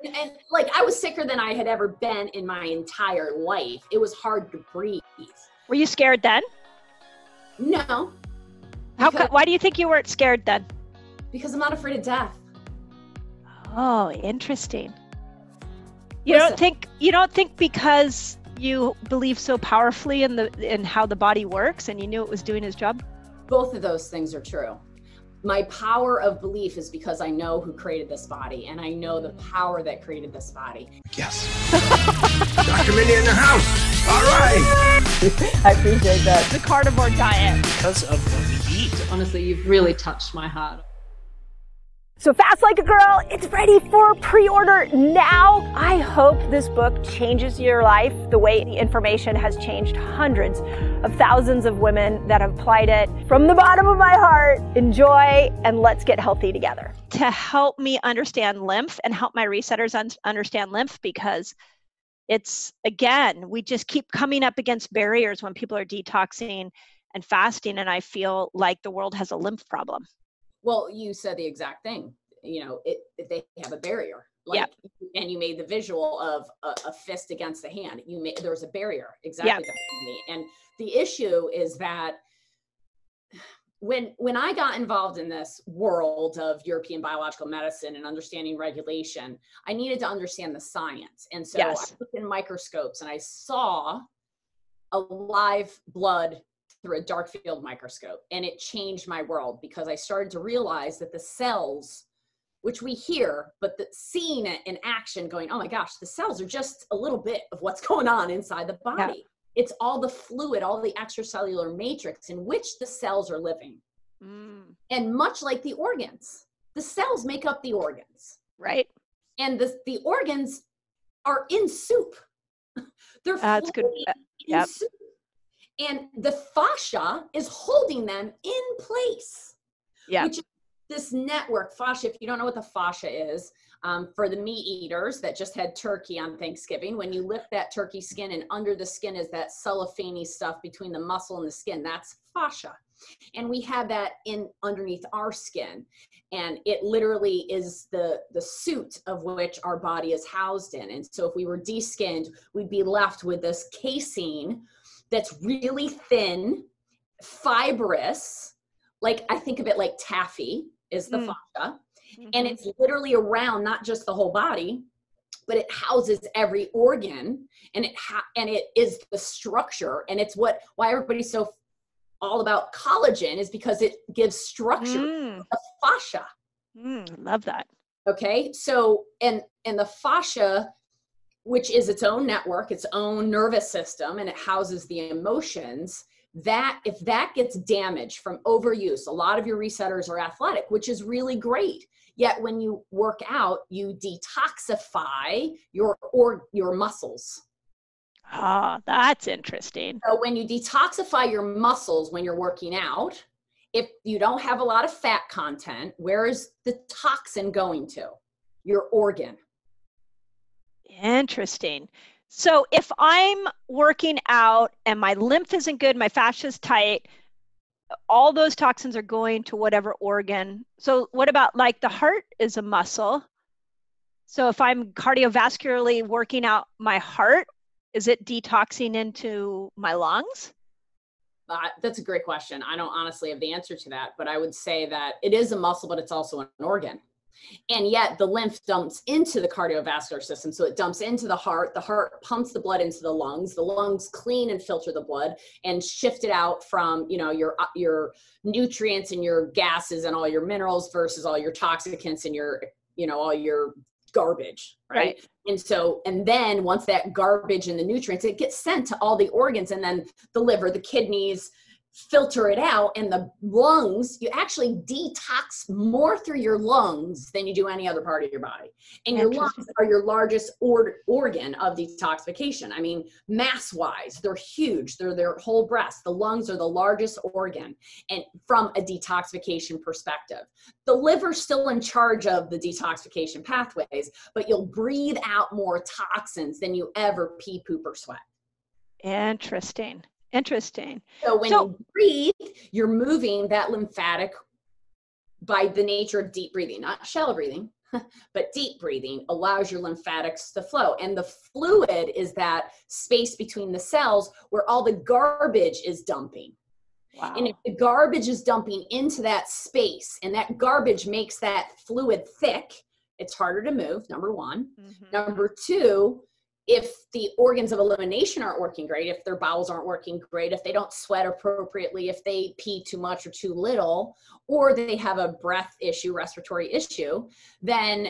And like, I was sicker than I had ever been in my entire life. It was hard to breathe. Were you scared then? No. Why do you think you weren't scared then? Because I'm not afraid of death. Oh, interesting. You don't think because you believe so powerfully in how the body works and you knew it was doing its job? Both of those things are true. My power of belief is because I know who created this body, and I know the power that created this body. Yes. Dr. Mindy in the house. All right. I appreciate that. The carnivore diet. Because of what we eat. Honestly, you've really touched my heart. So Fast Like a Girl, it's ready for pre-order now. I hope this book changes your life the way the information has changed hundreds of thousands of women that have applied it. From the bottom of my heart, enjoy and let's get healthy together. To help me understand lymph and help my resetters understand lymph, because it's, again, we just keep coming up against barriers when people are detoxing and fasting, and I feel like the world has a lymph problem. Well, you said the exact thing. You know, they have a barrier. Like, yep. And you made the visual of a fist against a hand. There was a barrier, exactly. Yep. And the issue is that when I got involved in this world of European biological medicine and understanding regulation, I needed to understand the science. And so yes. I looked in microscopes and I saw a live blood through a dark field microscope. And it changed my world because I started to realize that the cells, which we hear, but seeing it in action going, oh my gosh, the cells are just a little bit of what's going on inside the body. Yeah. It's all the fluid, all the extracellular matrix in which the cells are living. Mm. And much like the organs, the cells make up the organs. Right. And the organs are in soup. They're that's good. Yep. Soup. And the fascia is holding them in place. Yeah. Which is this network, fascia, if you don't know what the fascia is, for the meat eaters that just had turkey on Thanksgiving, when you lift that turkey skin and under the skin is that cellophane stuff between the muscle and the skin, that's fascia. And we have that underneath our skin. And it literally is the suit of which our body is housed in. And so if we were deskinned, we'd be left with this casing that's really thin, fibrous, like I think of it like taffy is the fascia. Mm-hmm. And it's literally around not just the whole body, but it houses every organ, and it is the structure. And it's why everybody's so all about collagen, is because it gives structure to the fascia. Love that. Okay. So, and the fascia, which is its own network, its own nervous system, and it houses the emotions, that if that gets damaged from overuse, a lot of your resetters are athletic, which is really great. Yet when you work out, you detoxify your muscles. Ah, that's interesting. So when you detoxify your muscles when you're working out, if you don't have a lot of fat content, where is the toxin going to? Your organ. Interesting. So if I'm working out and my lymph isn't good, my fascia is tight, all those toxins are going to whatever organ. So what about, like, the heart is a muscle. So if I'm cardiovascularly working out my heart, is it detoxing into my lungs? That's a great question. I don't honestly have the answer to that, but I would say that it is a muscle, but it's also an organ. And yet the lymph dumps into the cardiovascular system. So it dumps into the heart pumps the blood into the lungs clean and filter the blood and shift it out from, your nutrients and your gases and all your minerals versus all your toxicants and your, all your garbage. Right. And then once that garbage and the nutrients, it gets sent to all the organs, and then the liver, the kidneys, filter it out, and the lungs, you actually detox more through your lungs than you do any other part of your body. And your lungs are your largest organ of detoxification. I mean, mass wise, they're huge. They're their whole breast. The lungs are the largest organ, and from a detoxification perspective, the liver's still in charge of the detoxification pathways, but you'll breathe out more toxins than you ever pee, poop, or sweat. Interesting. So when you breathe, you're moving that lymphatic by the nature of deep breathing, not shallow breathing, but deep breathing allows your lymphatics to flow. And the fluid is that space between the cells where all the garbage is dumping. Wow. And if the garbage is dumping into that space and that garbage makes that fluid thick, it's harder to move, number one. Number two, if the organs of elimination aren't working great, if their bowels aren't working great, if they don't sweat appropriately, if they pee too much or too little, or they have a breath issue, respiratory issue, then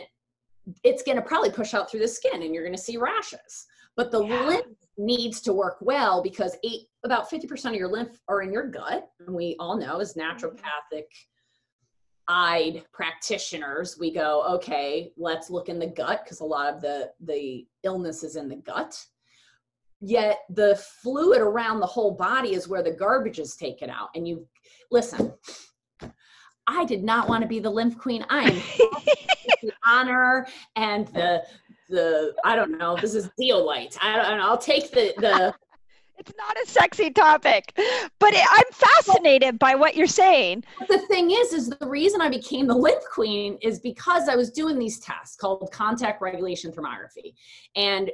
it's going to probably push out through the skin and you're going to see rashes. But the lymph needs to work well because about 50% of your lymph are in your gut. And we all know as naturopathic eyed practitioners, we go, okay, let's look in the gut because a lot of the illness is in the gut. Yet the fluid around the whole body is where the garbage is taken out. And listen, I did not want to be the lymph queen. I am the honor and the I don't know, this is zeolite. I'll take the It's not a sexy topic, but I'm fascinated by what you're saying. The thing is the reason I became the lymph queen is because I was doing these tests called contact regulation thermography. And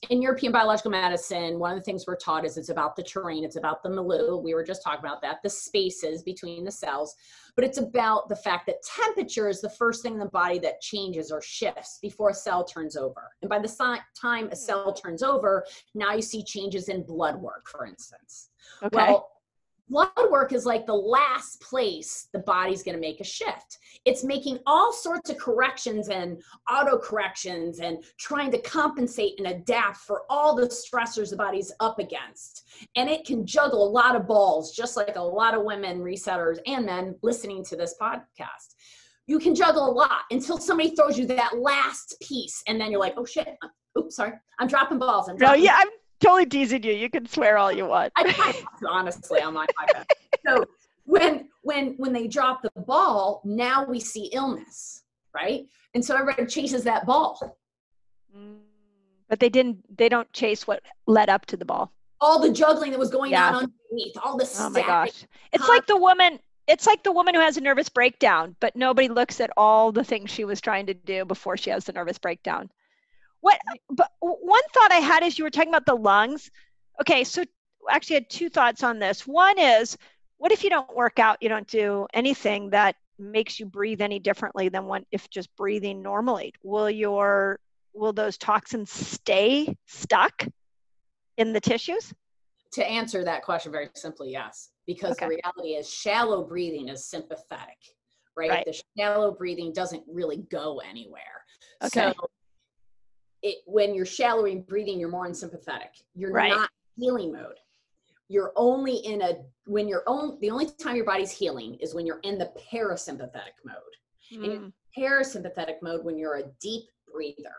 in European biological medicine, one of the things we're taught is it's about the terrain, it's about the milieu. We were just talking about that, the spaces between the cells. But it's about the fact that temperature is the first thing in the body that changes or shifts before a cell turns over. And by the time a cell turns over, now you see changes in blood work, for instance. Okay. Well, blood work is like the last place the body's going to make a shift. It's making all sorts of corrections and auto corrections and trying to compensate and adapt for all the stressors the body's up against. And it can juggle a lot of balls, just like a lot of women, resetters, and men listening to this podcast. You can juggle a lot until somebody throws you that last piece. And then you're like, oh shit. Oops, sorry. I'm dropping balls. I'm totally teasing you. You can swear all you want. I try to, honestly, on my podcast. So when they drop the ball, now we see illness, right? And so everybody chases that ball. But they don't chase what led up to the ball. All the juggling that was going on underneath, all the static. Oh my gosh. It's like the woman who has a nervous breakdown, but nobody looks at all the things she was trying to do before she has the nervous breakdown. But one thought I had is you were talking about the lungs. Okay, so actually I had two thoughts on this. One is, what if you don't work out, you don't do anything that makes you breathe any differently than if just breathing normally? Will those toxins stay stuck in the tissues? To answer that question very simply, yes. Because the reality is shallow breathing is sympathetic, right? The shallow breathing doesn't really go anywhere. Okay. So when you're shallowing breathing, you're more in sympathetic. You're not healing mode. You're only the only time your body's healing is when you're in the parasympathetic mode. And in parasympathetic mode when you're a deep breather.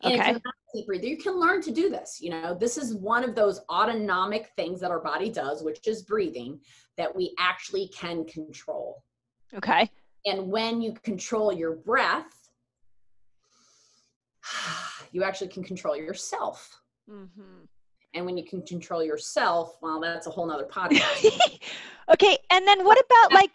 And if you're not a deep breather, you can learn to do this. This is one of those autonomic things that our body does, which is breathing, that we actually can control. Okay. And when you control your breath, you actually can control yourself. And when you can control yourself, well, that's a whole nother podcast. Okay. And then what about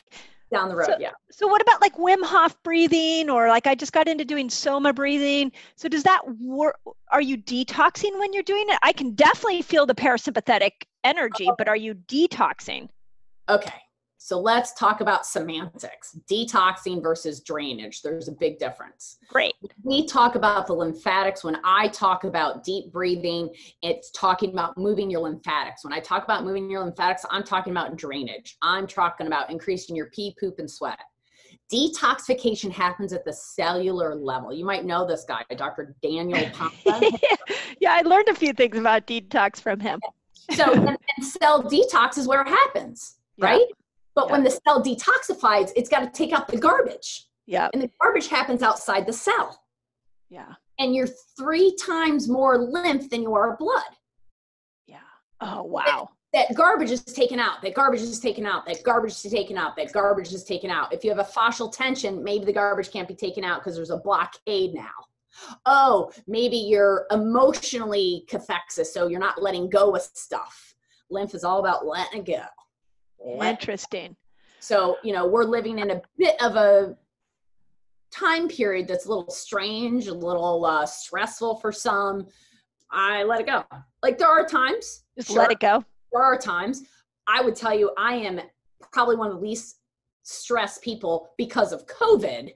down the road? So what about Wim Hof breathing, or I just got into doing Soma breathing. So does that work? Are you detoxing when you're doing it? I can definitely feel the parasympathetic energy, but are you detoxing? Okay. So let's talk about semantics. Detoxing versus drainage. There's a big difference. Great. We talk about the lymphatics. When I talk about deep breathing, it's talking about moving your lymphatics. When I talk about moving your lymphatics, I'm talking about drainage. I'm talking about increasing your pee, poop, and sweat. Detoxification happens at the cellular level. You might know this guy, Dr. Daniel Pompa. Yeah, I learned a few things about detox from him. So and cell detox is where it happens, right? But when the cell detoxifies, it's got to take out the garbage. Yeah. And the garbage happens outside the cell. Yeah. And you're 3 times more lymph than you are blood. Yeah. Oh, wow. That garbage is taken out. That garbage is taken out. That garbage is taken out. That garbage is taken out. If you have a fascial tension, maybe the garbage can't be taken out because there's a blockade now. Oh, maybe you're emotionally cathexis, so you're not letting go of stuff. Lymph is all about letting it go. Interesting. So, we're living in a bit of a time period that's a little strange, a little stressful for some, I let it go. Like there are times. Just let it go. There are times. I would tell you, I am probably one of the least stressed people because of COVID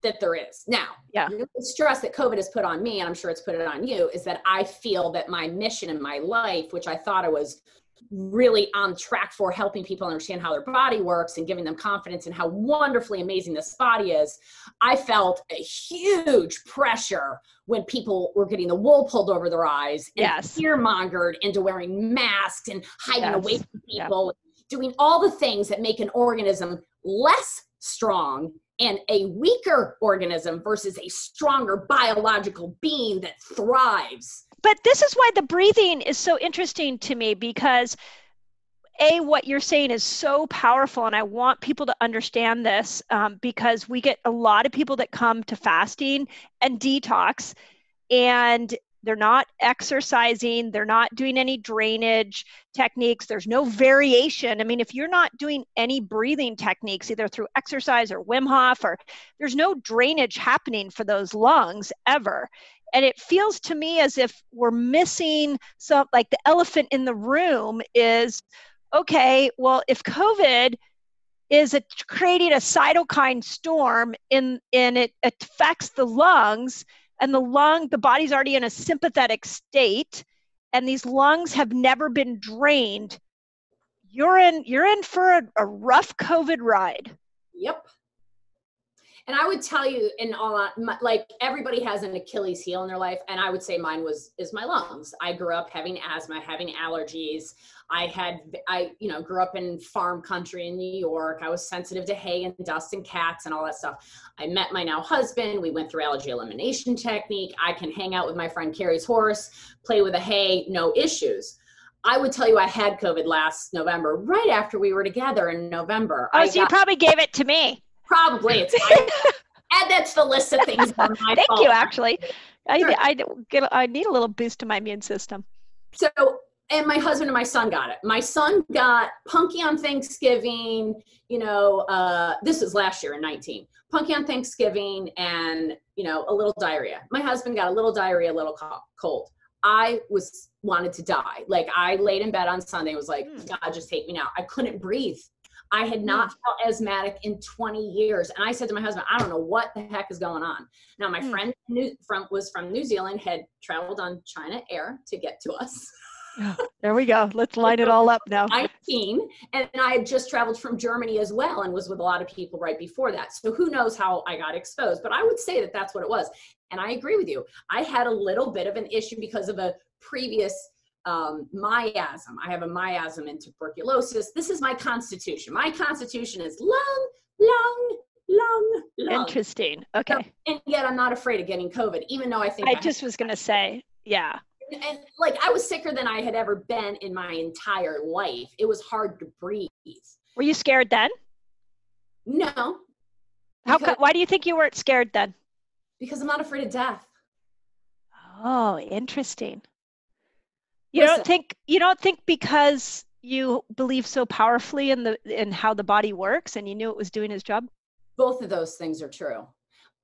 that there is. Now, the stress that COVID has put on me, and I'm sure it's put it on you, is that I feel that my mission in my life, which I thought I was really on track for, helping people understand how their body works and giving them confidence in how wonderfully amazing this body is, I felt a huge pressure when people were getting the wool pulled over their eyes and fear-mongered into wearing masks and hiding away from people, doing all the things that make an organism less strong and a weaker organism versus a stronger biological being that thrives. But this is why the breathing is so interesting to me, because what you're saying is so powerful. And I want people to understand this because we get a lot of people that come to fasting and detox, and they're not exercising. They're not doing any drainage techniques. There's no variation. I mean, if you're not doing any breathing techniques, either through exercise or Wim Hof, or there's no drainage happening for those lungs ever. And it feels to me as if we're missing some, like the elephant in the room is, okay, well, if COVID is creating a cytokine storm and it affects the lungs, and the body's already in a sympathetic state, and these lungs have never been drained, you're in for a rough COVID ride. Yep. And I would tell you, like everybody has an Achilles heel in their life, and I would say mine is my lungs. I grew up having asthma, having allergies. I grew up in farm country in New York. I was sensitive to hay and dust and cats and all that stuff. I met my now husband. We went through allergy elimination technique. I can hang out with my friend Carrie's horse, play with the hay, no issues. I would tell you I had COVID last November, right after we were together in November. Oh, so you probably gave it to me. Probably. Add that to the list of things on my Thank phone. you, actually. I need a little boost to my immune system. So, and my husband and my son got it. My son got punky on Thanksgiving, this was last year in 19. Punky on Thanksgiving and, a little diarrhea. My husband got a little diarrhea, a little cold. I wanted to die. Like I laid in bed on Sunday, was like, God, just take me now. I couldn't breathe. I had not felt asthmatic in 20 years. And I said to my husband, I don't know what the heck is going on. Now, my friend was from New Zealand, had traveled on China Air to get to us. There we go. Let's line it all up now. 19, and I had just traveled from Germany as well and was with a lot of people right before that. So who knows how I got exposed, but I would say that that's what it was. And I agree with you. I had a little bit of an issue because of a previous miasm. I have a miasm and tuberculosis. This is my constitution. My constitution is lung, lung, lung, lung. Interesting. Okay. So, and yet I'm not afraid of getting COVID, even though I just was going to say, yeah. And like I was sicker than I had ever been in my entire life. It was hard to breathe. Were you scared then? No. Why do you think you weren't scared then? Because I'm not afraid of death. Oh, interesting. You don't think because you believe so powerfully in how the body works and you knew it was doing its job? Both of those things are true.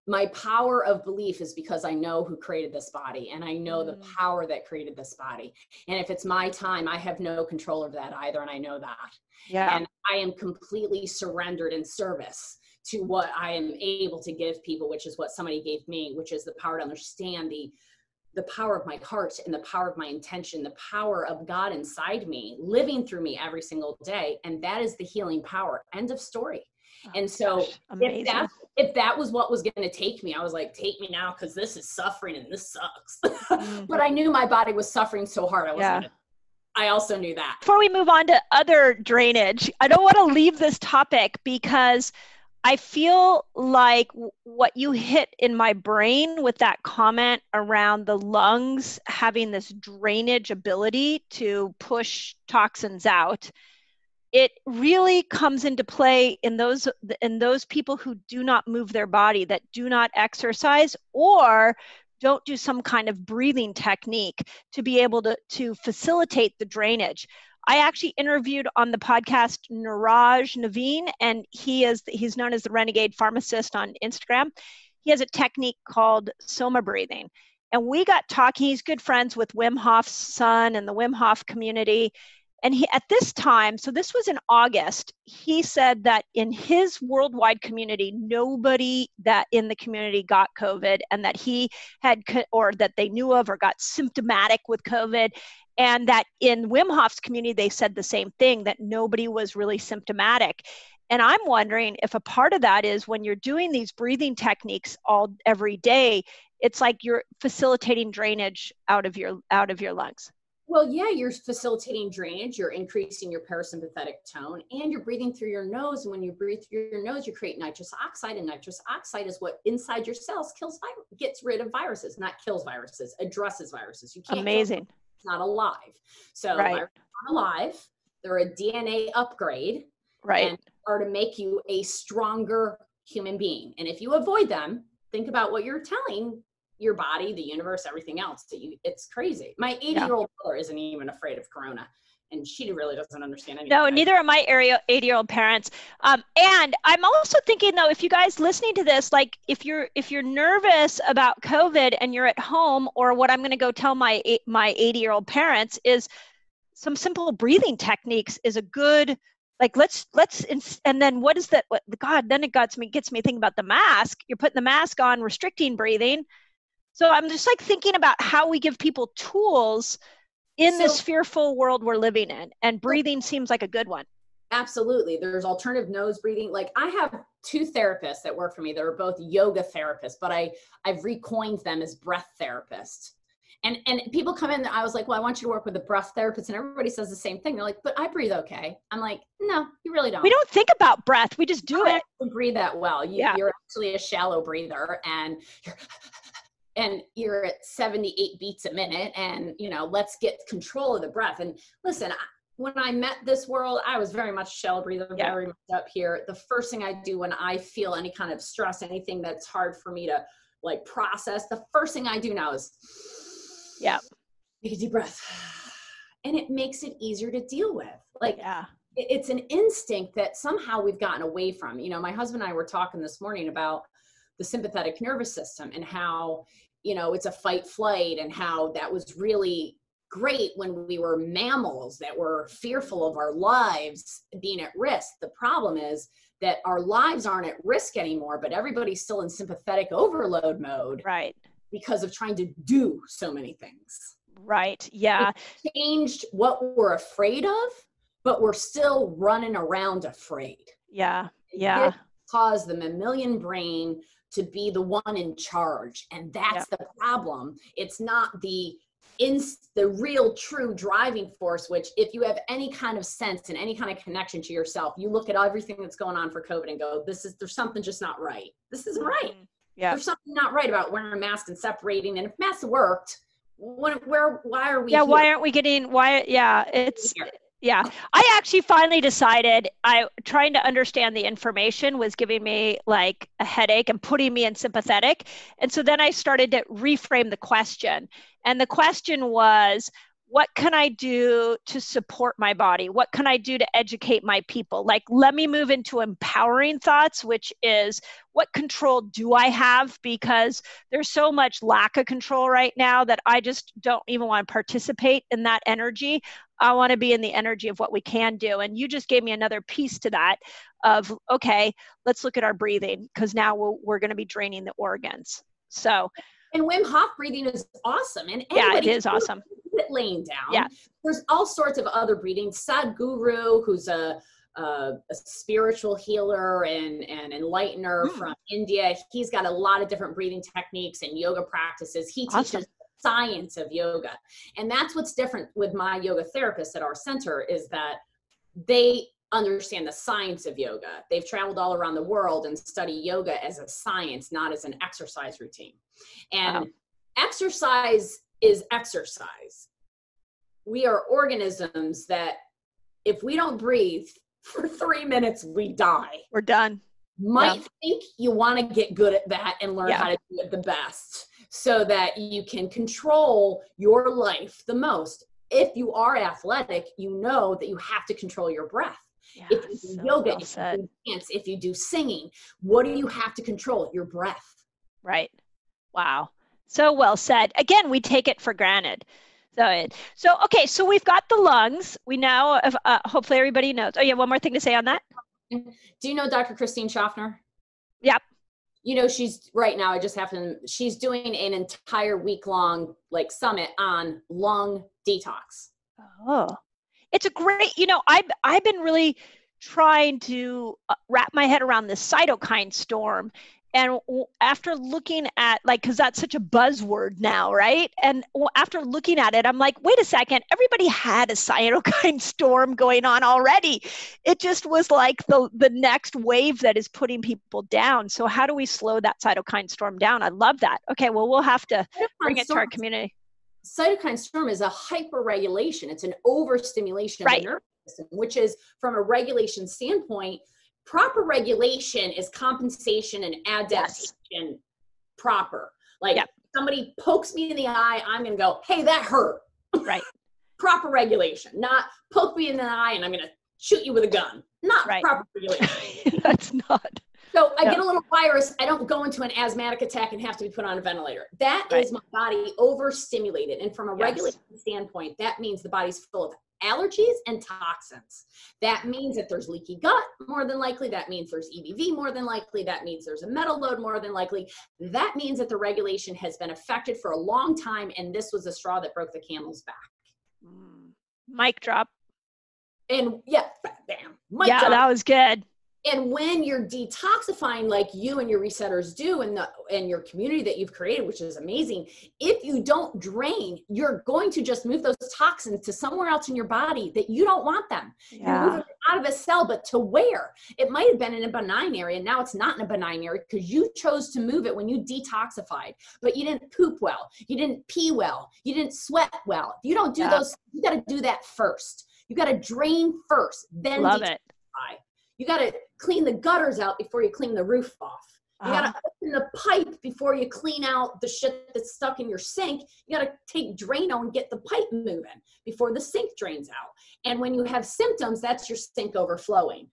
My power of belief is because I know who created this body and I know the power that created this body. And if it's my time, I have no control over that either. And I know that. Yeah. And I am completely surrendered in service to what I am able to give people, which is what somebody gave me, which is the power to understand the power of my heart and the power of my intention, the power of God inside me, living through me every single day. And that is the healing power. End of story. And so if that was what was going to take me, I was like, take me now, because this is suffering and this sucks. But I knew my body was suffering so hard. I also knew that. Before we move on to other drainage, I don't want to leave this topic because I feel like what you hit in my brain with that comment around the lungs having this drainage ability to push toxins out, it really comes into play in those people who do not move their body, that do not exercise or don't do some kind of breathing technique to be able to facilitate the drainage. I actually interviewed on the podcast Niraj Naveen, and he's known as the Renegade Pharmacist on Instagram. He has a technique called Soma Breathing. And we got talking. He's good friends with Wim Hof's son and the Wim Hof community. And he, at this time, so this was in August, he said that in his worldwide community, nobody that in the community got COVID, and that he had, or that they knew of, or got symptomatic with COVID. And that in Wim Hof's community, they said the same thing, that nobody was really symptomatic. And I'm wondering if a part of that is when you're doing these breathing techniques every day, it's like you're facilitating drainage out of your lungs. Well, yeah, you're facilitating drainage, you're increasing your parasympathetic tone, and you're breathing through your nose. And when you breathe through your nose, you create nitrous oxide, and nitrous oxide is what inside your cells gets rid of viruses, not kills viruses, addresses viruses. You can't Amazing. It's not alive. So right. Viruses are not alive. They're a DNA upgrade. Right. And are to make you a stronger human being. And if you avoid them, think about what you're telling your body, the universe, everything else. It's crazy. My 80-year-old mother isn't even afraid of corona, and she really doesn't understand anything. No, neither are my 80-year-old parents. And I'm also thinking, though, if you guys listening to this, like if you're nervous about COVID and you're at home, or what I'm going to go tell my 80-year-old parents is some simple breathing techniques is a good. Like and then what is that? God, then it gets me thinking about the mask. You're putting the mask on, restricting breathing. So I'm just like thinking about how we give people tools in this fearful world we're living in, and breathing seems like a good one. Absolutely. There's alternative nose breathing. Like I have 2 therapists that work for me that are both yoga therapists, but I've recoined them as breath therapists. And people come in, I was like, well, I want you to work with a breath therapist. And everybody says the same thing. They're like, but I breathe okay. I'm like, no, you really don't. We don't think about breath. We just do it. You breathe that well. You're actually a shallow breather, and you're at 78 beats a minute. And, let's get control of the breath. And listen, when I met this world, I was very much a shallow breather, very much up here. The first thing I do when I feel any kind of stress, anything that's hard for me to like process, the first thing I do now is take a deep breath, and it makes it easier to deal with. Like, it's an instinct that somehow we've gotten away from. My husband and I were talking this morning about the sympathetic nervous system and how, it's a fight flight, and how that was really great when we were mammals that were fearful of our lives being at risk. The problem is that our lives aren't at risk anymore, but everybody's still in sympathetic overload mode. Right. Because of trying to do so many things. Right. Yeah. It changed what we're afraid of, but we're still running around afraid. Yeah. Yeah. It caused the mammalian brain to be the one in charge. And that's the problem. It's not the real true driving force, which if you have any kind of sense and any kind of connection to yourself, you look at everything that's going on for COVID and go, there's something just not right. This isn't right. Yeah. There's something not right about wearing a mask and separating. And if masks worked, why are we? Yeah. Here? Why aren't we getting? I actually finally decided trying to understand the information was giving me like a headache and putting me in sympathetic. And so then I started to reframe the question. And the question was, what can I do to support my body? What can I do to educate my people? Like, let me move into empowering thoughts, which is what control do I have? Because there's so much lack of control right now that I just don't even want to participate in that energy. I want to be in the energy of what we can do. And you just gave me another piece to that of, okay, let's look at our breathing, because now we're going to be draining the organs. So. And Wim Hof breathing is awesome. And it is awesome. Laying down. Yeah. There's all sorts of other breathing. Sadhguru, who's a spiritual healer and enlightener from India. He's got a lot of different breathing techniques and yoga practices. He teaches science of yoga. And that's what's different with my yoga therapists at our center, is that they understand the science of yoga. They've traveled all around the world and study yoga as a science, not as an exercise routine. And exercise is exercise. We are organisms that if we don't breathe for 3 minutes, we die. We're done. Think you want to get good at that and learn how to do it the best, so that you can control your life the most. if you are athletic, you know that you have to control your breath. Yeah, if you do yoga, well if you do dance, if you do singing, what do you have to control? Your breath. Right. Wow. So well said. Again, we take it for granted. So okay, so we've got the lungs. We now, hopefully everybody knows. Oh yeah, one more thing to say on that. Do you know Dr. Christine Schaffner? Yep. You know, she's right now, she's doing an entire week-long like summit on lung detox. Oh, it's a great, I've been really trying to wrap my head around this cytokine storm. And after looking at, because that's such a buzzword now, right? And after looking at it, I'm like, wait a second, everybody had a cytokine storm going on already. It just was like the next wave that is putting people down. So how do we slow that cytokine storm down? I love that. Okay, well, we'll have to bring it to our community. Cytokine storm is a hyperregulation. It's an overstimulation of the nervous system, which is, from a regulation standpoint, proper regulation is compensation and adaptation proper. Like somebody pokes me in the eye, I'm going to go, hey, that hurt. Right. Proper regulation, not poke me in the eye and I'm going to shoot you with a gun. Not proper regulation. That's not. So I get a little virus. I don't go into an asthmatic attack and have to be put on a ventilator. That is my body overstimulated. And from a regulation standpoint, that means the body's full of allergies and toxins. That means that there's leaky gut more than likely. That means there's EBV more than likely. That means there's a metal load more than likely. That means that the regulation has been affected for a long time, and this was the straw that broke the camel's back. Mic drop. And bam. Mic drop. That was good. And when you're detoxifying, like you and your resetters do, and your community that you've created, which is amazing, if you don't drain, you're going to just move those toxins to somewhere else in your body that you don't want them. You're moving out of a cell, but to where? It might have been in a benign area. Now it's not in a benign area because you chose to move it when you detoxified, but you didn't poop well. You didn't pee well. You didn't sweat well. If you don't do those, you got to do that first. You got to drain first, then detoxify. You got to clean the gutters out before you clean the roof off. You got to open the pipe before you clean out the shit that's stuck in your sink. You got to take Drano and get the pipe moving before the sink drains out. And when you have symptoms, that's your sink overflowing.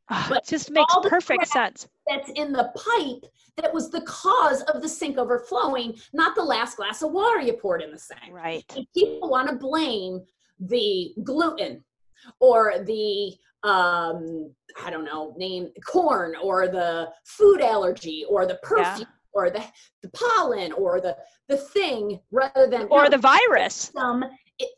But it just makes perfect sense. That's in the pipe that was the cause of the sink overflowing, not the last glass of water you poured in the sink. Right. And people want to blame the gluten or the I don't know, name corn or the food allergy or the perfume or the pollen or the thing, rather than the virus.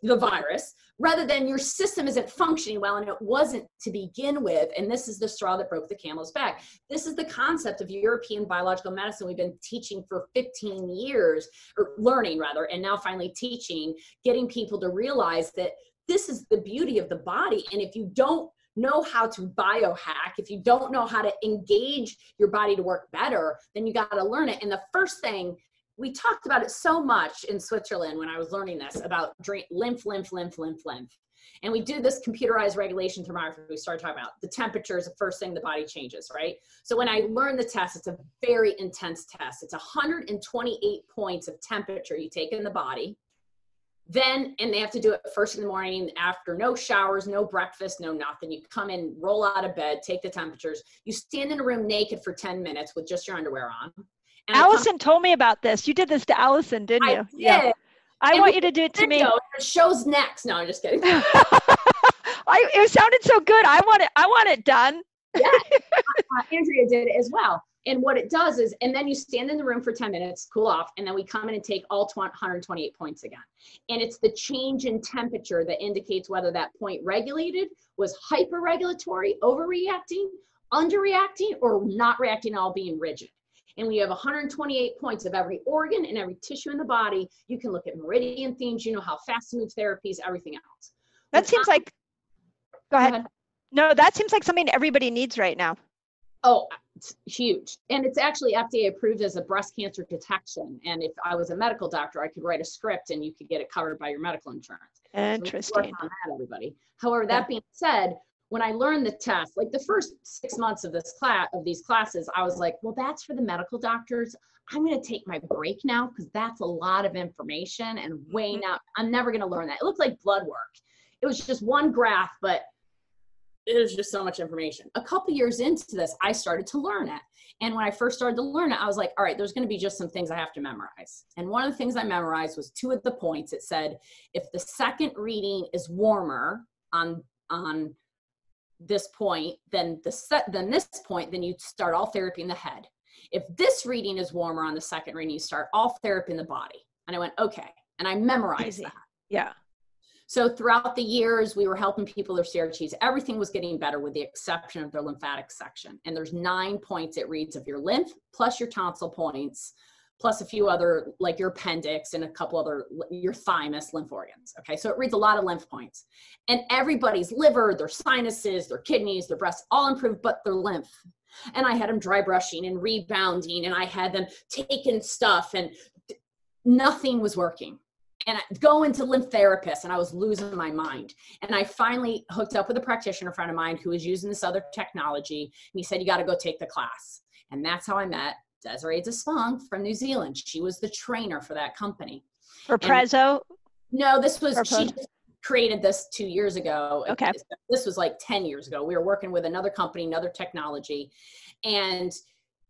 The virus, rather than your system isn't functioning well, and it wasn't to begin with. And this is the straw that broke the camel's back. This is the concept of European biological medicine we've been teaching for 15 years, or learning rather, and now finally teaching, getting people to realize that this is the beauty of the body. And if you don't know how to biohack, if you don't know how to engage your body to work better, then you got to learn it. And the first thing, we talked about it so much in Switzerland when I was learning this about lymph. And we do this computerized regulation thermography. We started talking about the temperature is the first thing the body changes, right? So when I learned the test, it's a very intense test. It's 128 points of temperature you take in the body. Then, and they have to do it first in the morning, after no showers, no breakfast, no nothing. You come in, roll out of bed, take the temperatures. You stand in a room naked for 10 minutes with just your underwear on. And Allison told me about this. You did this to Allison, didn't you? I did. Yeah. I want you to do it to me. The show's next. No, I'm just kidding. It sounded so good. I want it done. Yeah. Andrea did it as well. And what it does is, and then you stand in the room for 10 minutes, cool off, and then we come in and take all 128 points again. And it's the change in temperature that indicates whether that point regulated was hyperregulatory, overreacting, underreacting, or not reacting at all, being rigid. And when you have 128 points of every organ and every tissue in the body, you can look at meridian themes, you know how fast to move therapies, everything else. That seems like, go ahead. No, that seems like something everybody needs right now. Oh, it's huge. And it's actually FDA approved as a breast cancer detection. And if I was a medical doctor, I could write a script and you could get it covered by your medical insurance. Interesting. So work on that, everybody. However, that being said, when I learned the test, like the first 6 months of this class, of these classes, I was like, well, that's for the medical doctors. I'm going to take my break now because that's a lot of information and way not, I'm never going to learn that. It looked like blood work. It was just one graph, but it was just so much information. A couple years into this, I started to learn it. And when I first started to learn it, I was like, all right, there's going to be just some things I have to memorize. And one of the things I memorized was 2 of the points. It said, if the second reading is warmer on this point, then this point, then you start all therapy in the head. If this reading is warmer on the second reading, you start all therapy in the body. And I went, okay. And I memorized that. Yeah. So throughout the years, we were helping people with their CRTs. Everything was getting better with the exception of their lymphatic section. And there's 9 points it reads of your lymph, plus your tonsil points, plus a few other, like your appendix and a couple other, your thymus lymph organs. Okay, so it reads a lot of lymph points. And everybody's liver, their sinuses, their kidneys, their breasts, all improved, but their lymph. And I had them dry brushing and rebounding, and I had them taking stuff, and nothing was working. And I go into lymph therapists, and I was losing my mind. And I finally hooked up with a practitioner friend of mine who was using this other technology. And he said, you got to go take the class. And that's how I met Desiree Despong from New Zealand. She was the trainer for that company. For Prezzo? No, this was, she just created this 2 years ago. Okay. This was like 10 years ago. We were working with another company, another technology, and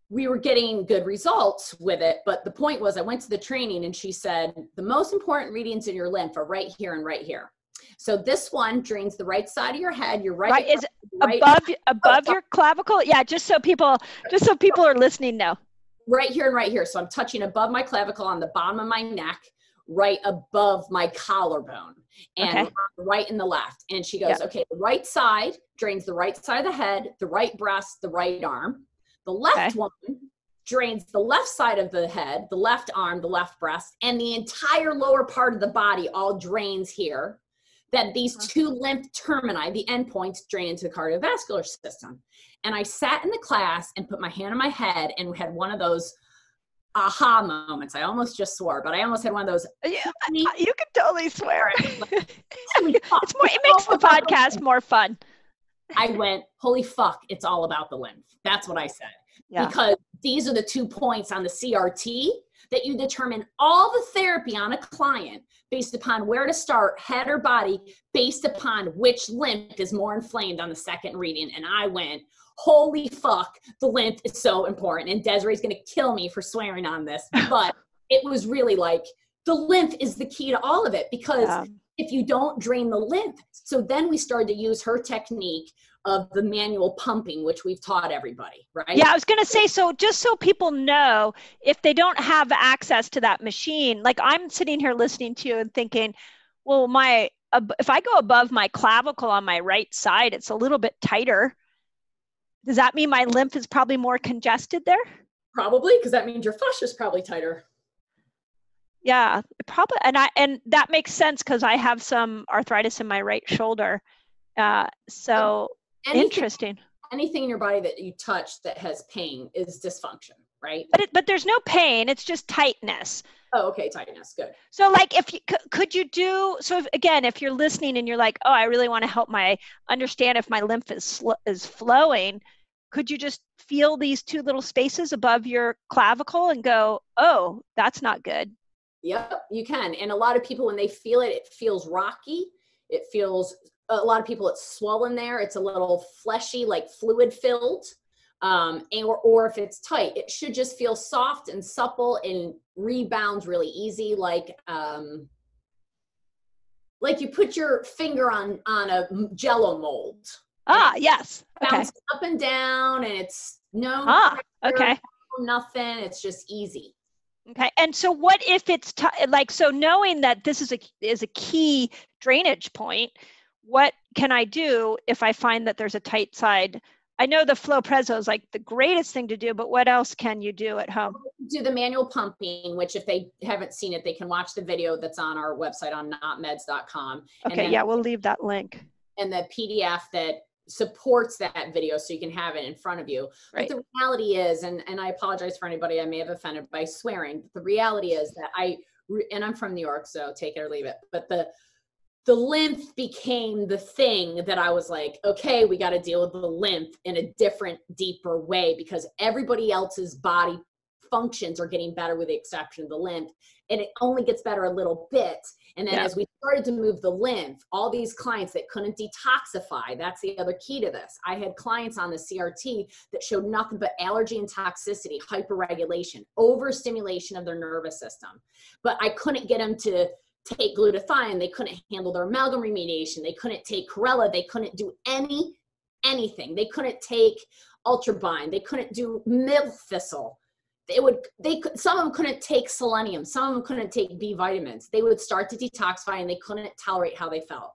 we were getting good results with it. But the point was, I went to the training and she said, the most important readings in your lymph are right here and right here. So this one drains the right side of your head. Your right is above your clavicle. Yeah. Just so people are listening now. Right here and right here. So I'm touching above my clavicle on the bottom of my neck, right above my collarbone, and right in the left. And she goes, okay, the right side drains the right side of the head, the right breast, the right arm. The left one drains the left side of the head, the left arm, the left breast, and the entire lower part of the body all drains here. That these 2 lymph termini, the endpoints, drain into the cardiovascular system. And I sat in the class and put my hand on my head and had one of those aha moments. I almost just swore, but I almost had one of those. Yeah, you can totally swear. It makes the podcast more fun. I went, holy fuck, it's all about the lymph. That's what I said. Yeah. Because these are the 2 points on the CRT that you determine all the therapy on a client based upon where to start, head or body, based upon which lymph is more inflamed on the second reading. And I went, holy fuck, the lymph is so important. And Desiree's going to kill me for swearing on this, but it was really like, the lymph is the key to all of it, because if you don't drain the lymph. So then we started to use her technique of the manual pumping, which we've taught everybody, right? Yeah, I was going to say, so just so people know, if they don't have access to that machine, like I'm sitting here listening to you and thinking, well, if I go above my clavicle on my right side, it's a little bit tighter. Does that mean my lymph is probably more congested there? Probably, because that means your fascia is probably tighter. Yeah, probably, and that makes sense because I have some arthritis in my right shoulder. So interesting. Anything in your body that you touch that has pain is dysfunction, right? But there's no pain; it's just tightness. Oh, okay, tightness, good. So, like, if you're listening and you're like, oh, I really want to understand if my lymph is flowing, could you just feel these 2 little spaces above your clavicle and go, oh, that's not good? Yep, you can. And a lot of people, when they feel it, it feels rocky. It feels, a lot of people, it's swollen there. It's a little fleshy, like fluid filled. Or if it's tight, it should just feel soft and supple and rebounds really easy. Like you put your finger on a Jell-O mold. Yes. Okay. Bounce up and down, and it's okay. Nothing. It's just easy. Okay. And so what if it's so knowing that this is a key drainage point, what can I do if I find that there's a tight side? I know the Flow Prezzo is like the greatest thing to do, but what else can you do at home? Do the manual pumping, which if they haven't seen it, they can watch the video that's on our website on notmeds.com. Okay. We'll leave that link. And the PDF that supports that video so you can have it in front of you. Right. But the reality is, and I apologize for anybody I may have offended by swearing, but the reality is that and I'm from New York, so take it or leave it. But the lymph became the thing that I was like, okay, we got to deal with the lymph in a different, deeper way, because everybody else's body functions are getting better with the exception of the lymph. And it only gets better a little bit. And then as we started to move the lymph, all these clients that couldn't detoxify, that's the other key to this. I had clients on the CRT that showed nothing but allergy and toxicity, hyperregulation, overstimulation of their nervous system. But I couldn't get them to take glutathione. They couldn't handle their amalgam remediation. They couldn't take chlorella. They couldn't do anything. They couldn't take ultrabind. They couldn't do milk thistle. Some of them couldn't take selenium. Some of them couldn't take B vitamins. They would start to detoxify and they couldn't tolerate how they felt.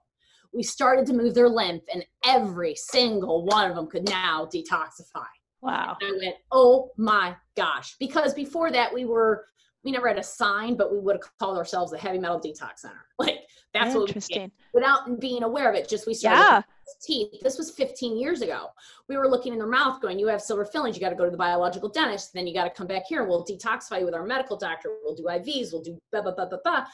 We started to move their lymph and every single one of them could now detoxify. Wow. And I went, oh my gosh. Because before that we never had a sign, but we would have called ourselves the Heavy Metal Detox Center. Like that's what we did without being aware of it. Just we started teeth. This was 15 years ago. We were looking in their mouth going, you have silver fillings. You got to go to the biological dentist. Then you got to come back here. We'll detoxify you with our medical doctor. We'll do IVs. We'll do blah, blah, blah, blah, blah.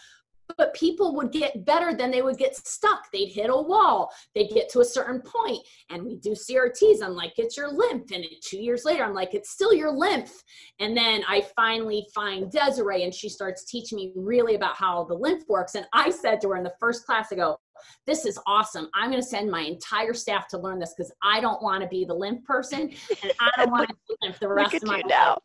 But people would get better, then they would get stuck. They'd hit a wall. They'd get to a certain point, and we do CRTs. I'm like, it's your lymph. And 2 years later, I'm like, it's still your lymph. And then I finally find Desiree, and she starts teaching me really about how the lymph works. And I said to her in the first class, I go, this is awesome. I'm going to send my entire staff to learn this because I don't want to be the lymph person, and I don't want to do lymph the rest of my life.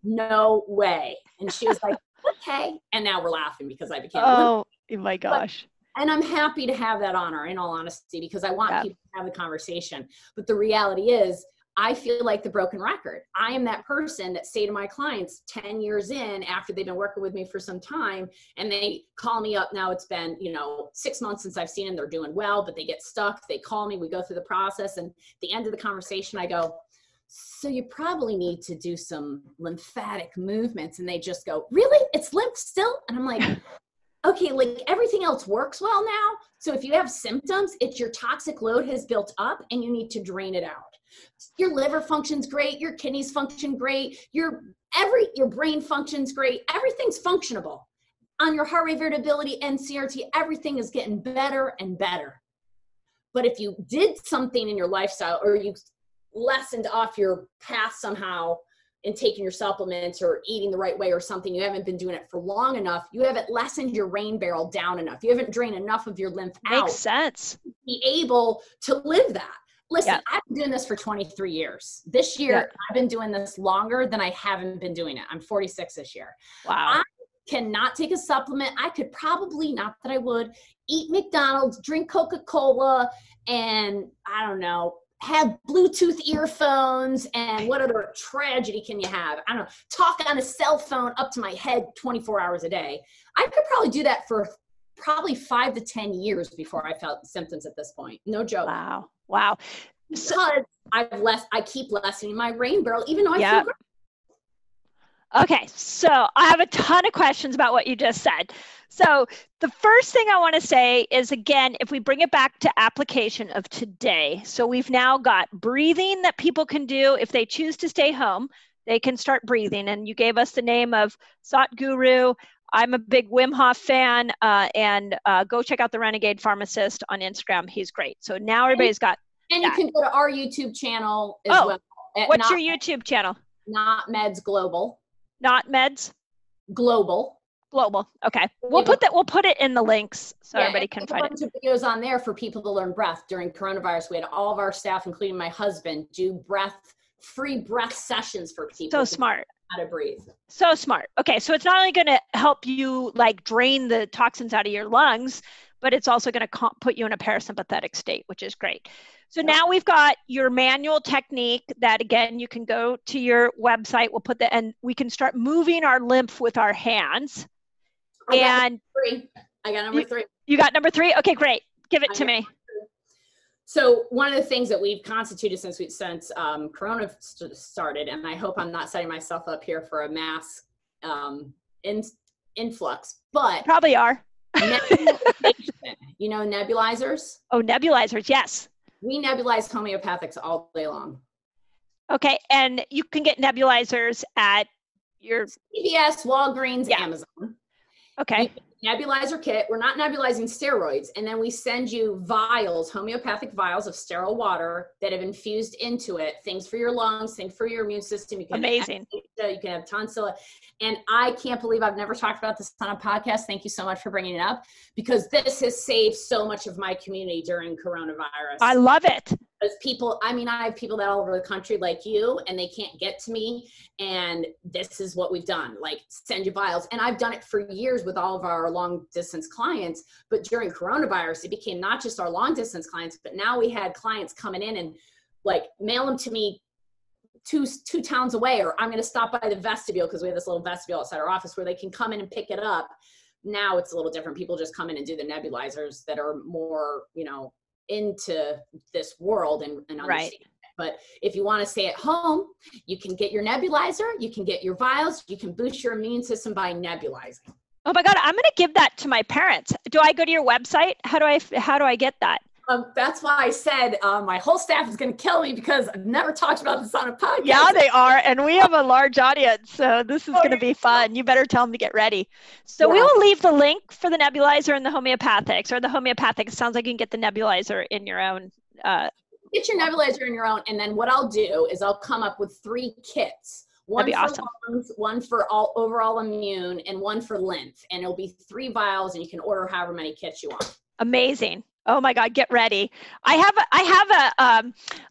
No way. And she was like, okay. And now we're laughing because I became oh my gosh. And I'm happy to have that honor, in all honesty, because I want people to have the conversation. But the reality is, I feel like the broken record. I am that person that say to my clients 10 years in, after they've been working with me for some time, and they call me up. Now it's been, 6 months since I've seen them. They're doing well, but they get stuck. They call me, we go through the process. And at the end of the conversation, I go, so you probably need to do some lymphatic movements. And they just go, really? It's lymph still? And I'm like, okay, like everything else works well now. So if you have symptoms, it's your toxic load has built up and you need to drain it out. Your liver functions great. Your kidneys function great. Your brain functions great. Everything's functionable. On your heart rate variability and CRT, everything is getting better and better. But if you did something in your lifestyle, or you lessened off your path somehow in taking your supplements or eating the right way or something, you haven't been doing it for long enough, you haven't lessened your rain barrel down enough, you haven't drained enough of your lymph out. Makes sense. To be able to live that. Listen, I've been doing this for 23 years. This year, I've been doing this longer than I haven't been doing it. I'm 46 this year. Wow. I cannot take a supplement. I could probably, not that I would, eat McDonald's, drink Coca-Cola, and I don't know, have Bluetooth earphones, and what other tragedy can you have? I don't know, talk on a cell phone up to my head 24 hours a day. I could probably do that for probably 5 to 10 years before I felt symptoms at this point. No joke. Wow. Because I keep lessening my rain barrel, even though I feel great. Okay, so I have a ton of questions about what you just said. So the first thing I want to say is, again, if we bring it back to application of today, so we've now got breathing that people can do. If they choose to stay home, they can start breathing. And you gave us the name of Satguru. I'm a big Wim Hof fan, and go check out the Renegade Pharmacist on Instagram. He's great. So now everybody's got And you can go to our YouTube channel as well. What's your YouTube channel? Not Meds Global. Not Meds? Global. Okay. We'll put it in the links so everybody can find it. A bunch of videos on there for people to learn breath during coronavirus. We had all of our staff, including my husband, do free breath sessions for people. So smart. How to breathe. So smart. Okay. So it's not only going to help you like drain the toxins out of your lungs, but it's also going to put you in a parasympathetic state, which is great. So now we've got your manual technique that, again, you can go to your website. We'll put and we can start moving our lymph with our hands. I got number three. You got number 3? Okay, great. Give it to me. So one of the things that we've constituted since Corona started, and I hope I'm not setting myself up here for a mass influx, but probably are. You know, nebulizers? Oh, nebulizers. Yes. We nebulize homeopathics all day long. Okay. And you can get nebulizers at your CVS, Walgreens, Amazon. Okay. Nebulizer kit. We're not nebulizing steroids. And then we send you vials, homeopathic vials of sterile water that have infused into it, things for your lungs, things for your immune system. You can Amazing. You can have tonsillitis. And I can't believe I've never talked about this on a podcast. Thank you so much for bringing it up, because this has saved so much of my community during coronavirus. I love it. Because people, I mean, I have people that all over the country like you, and they can't get to me. And this is what we've done, like send you vials. And I've done it for years with all of our long distance clients. But during coronavirus, it became not just our long distance clients, but now we had clients coming in and like mail them to me two towns away, or I'm going to stop by the vestibule, because we have this little vestibule outside our office where they can come in and pick it up. Now it's a little different. People just come in and do the nebulizers that are more, you know, into this world and understand. Right. But if you want to stay at home, you can get your nebulizer, you can get your vials, you can boost your immune system by nebulizing. Oh my God, I'm going to give that to my parents. Do I go to your website? How do I get that? That's why I said my whole staff is going to kill me, because I've never talked about this on a podcast. Yeah, they are. And we have a large audience, so this is going to be fun. You better tell them to get ready. So we will leave the link for the nebulizer and the homeopathics, or the homeopathic. It sounds like you can get the nebulizer in your own. Get your nebulizer in your own. And then what I'll do is I'll come up with 3 kits. One That'd be for awesome. lungs, one for overall immune, and one for lymph. And it'll be 3 vials, and you can order however many kits you want. Amazing. Oh my God, get ready. I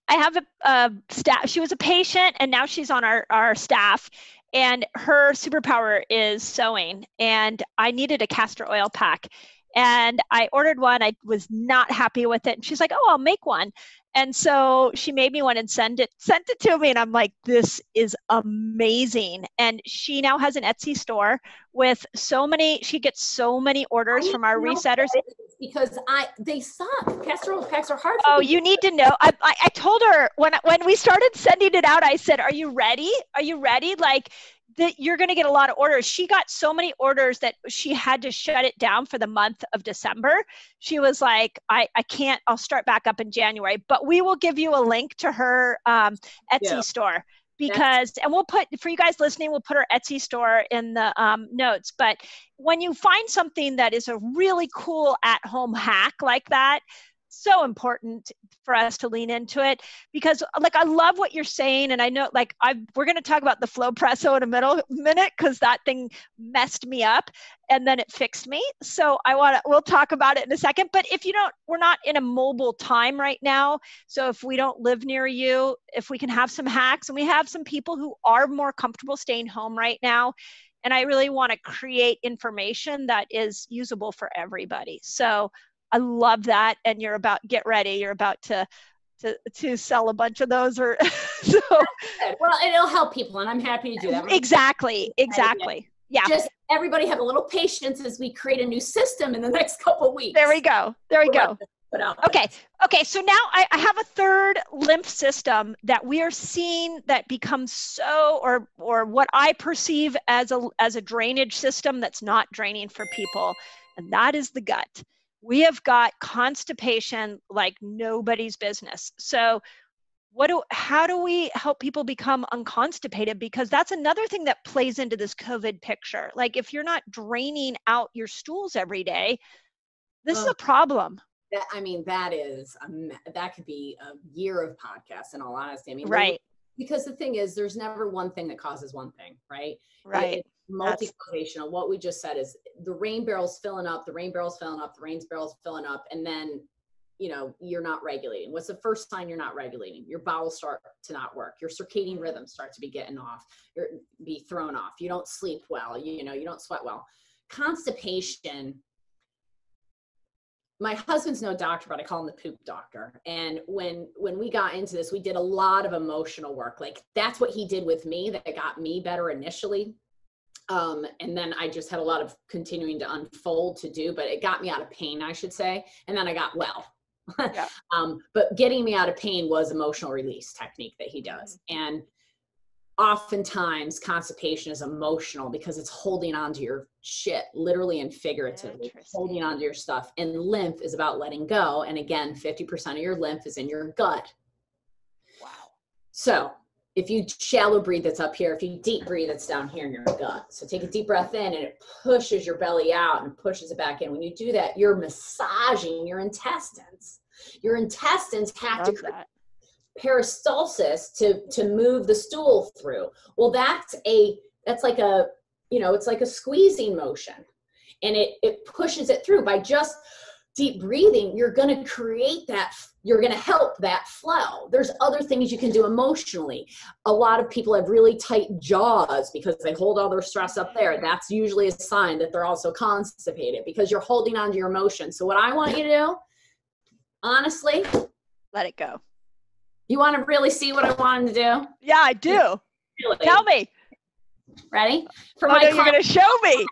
have a staff. She was a patient and now she's on our staff, and her superpower is sewing, and I needed a castor oil pack, and I ordered one. I was not happy with it. And she's like, oh, I'll make one. And so she made me one and sent it to me. And I'm like, this is amazing. And she now has an Etsy store with she gets so many orders from our resetters. Because they suck. Castor oil packs are hard. Oh, you need to know. I told her when we started sending it out, I said, are you ready? Are you ready? Like, you're going to get a lot of orders. She got so many orders that she had to shut it down for the month of December. She was like, I can't, I'll start back up in January, but we will give you a link to her Etsy store, because, and we'll put, for you guys listening, we'll put her Etsy store in the notes. But when you find something that is a really cool at-home hack like that, so important for us to lean into it, because like, I love what you're saying. And I know, like, we're going to talk about the Flow Presso in a minute, because that thing messed me up and then it fixed me. So we'll talk about it in a second. But if we're not in a mobile time right now. So if we don't live near you, if we can have some hacks, and we have some people who are more comfortable staying home right now. And I really want to create information that is usable for everybody. So I love that. And get ready. You're about to sell a bunch of those, or so. Well, it'll help people, and I'm happy to do that. Exactly. Yeah. Just everybody have a little patience as we create a new system in the next couple of weeks. There we go. Okay. So now I have a third lymph system that we are seeing that becomes so, or what I perceive as a drainage system that's not draining for people, and that is the gut. We have got constipation like nobody's business. So how do we help people become unconstipated? Because that's another thing that plays into this COVID picture. Like, if you're not draining out your stools every day, this is a problem. That could be a year of podcasts, in all honesty. I mean, right. Because the thing is, there's never one thing that causes one thing, right? Right. It's multi-causational. What we just said is the rain barrel's filling up, the rain barrel's filling up, and then, you're not regulating. What's the first sign you're not regulating? Your bowels start to not work. Your circadian rhythms start to be getting off, be thrown off. You don't sleep well. You don't sweat well. Constipation. My husband's no doctor, but I call him the poop doctor. And when we got into this, we did a lot of emotional work. Like, that's what he did with me that got me better initially. And then I just had a lot of continuing to unfold to do, but it got me out of pain, I should say. And then I got well. Yeah. But getting me out of pain was emotional release technique that he does. And oftentimes constipation is emotional because it's holding on to your shit, literally and figuratively, holding on to your stuff. And lymph is about letting go. And again, 50% of your lymph is in your gut. Wow. So if you shallow breathe, it's up here. If you deep breathe, it's down here in your gut. So take a deep breath in and it pushes your belly out and pushes it back in. When you do that, you're massaging your intestines. Your intestines have to create peristalsis to move the stool through. Well, that's like a, it's like a squeezing motion, and it pushes it through. By just deep breathing, you're going to create that, you're going to help that flow. There's other things you can do emotionally. A lot of people have really tight jaws because they hold all their stress up there. That's usually a sign that they're also constipated, because you're holding on to your emotions. So what I want you to do, honestly, let it go. You want to really see what I want him to do? Yeah, I do. Really? Tell me. Ready? You're going to show me.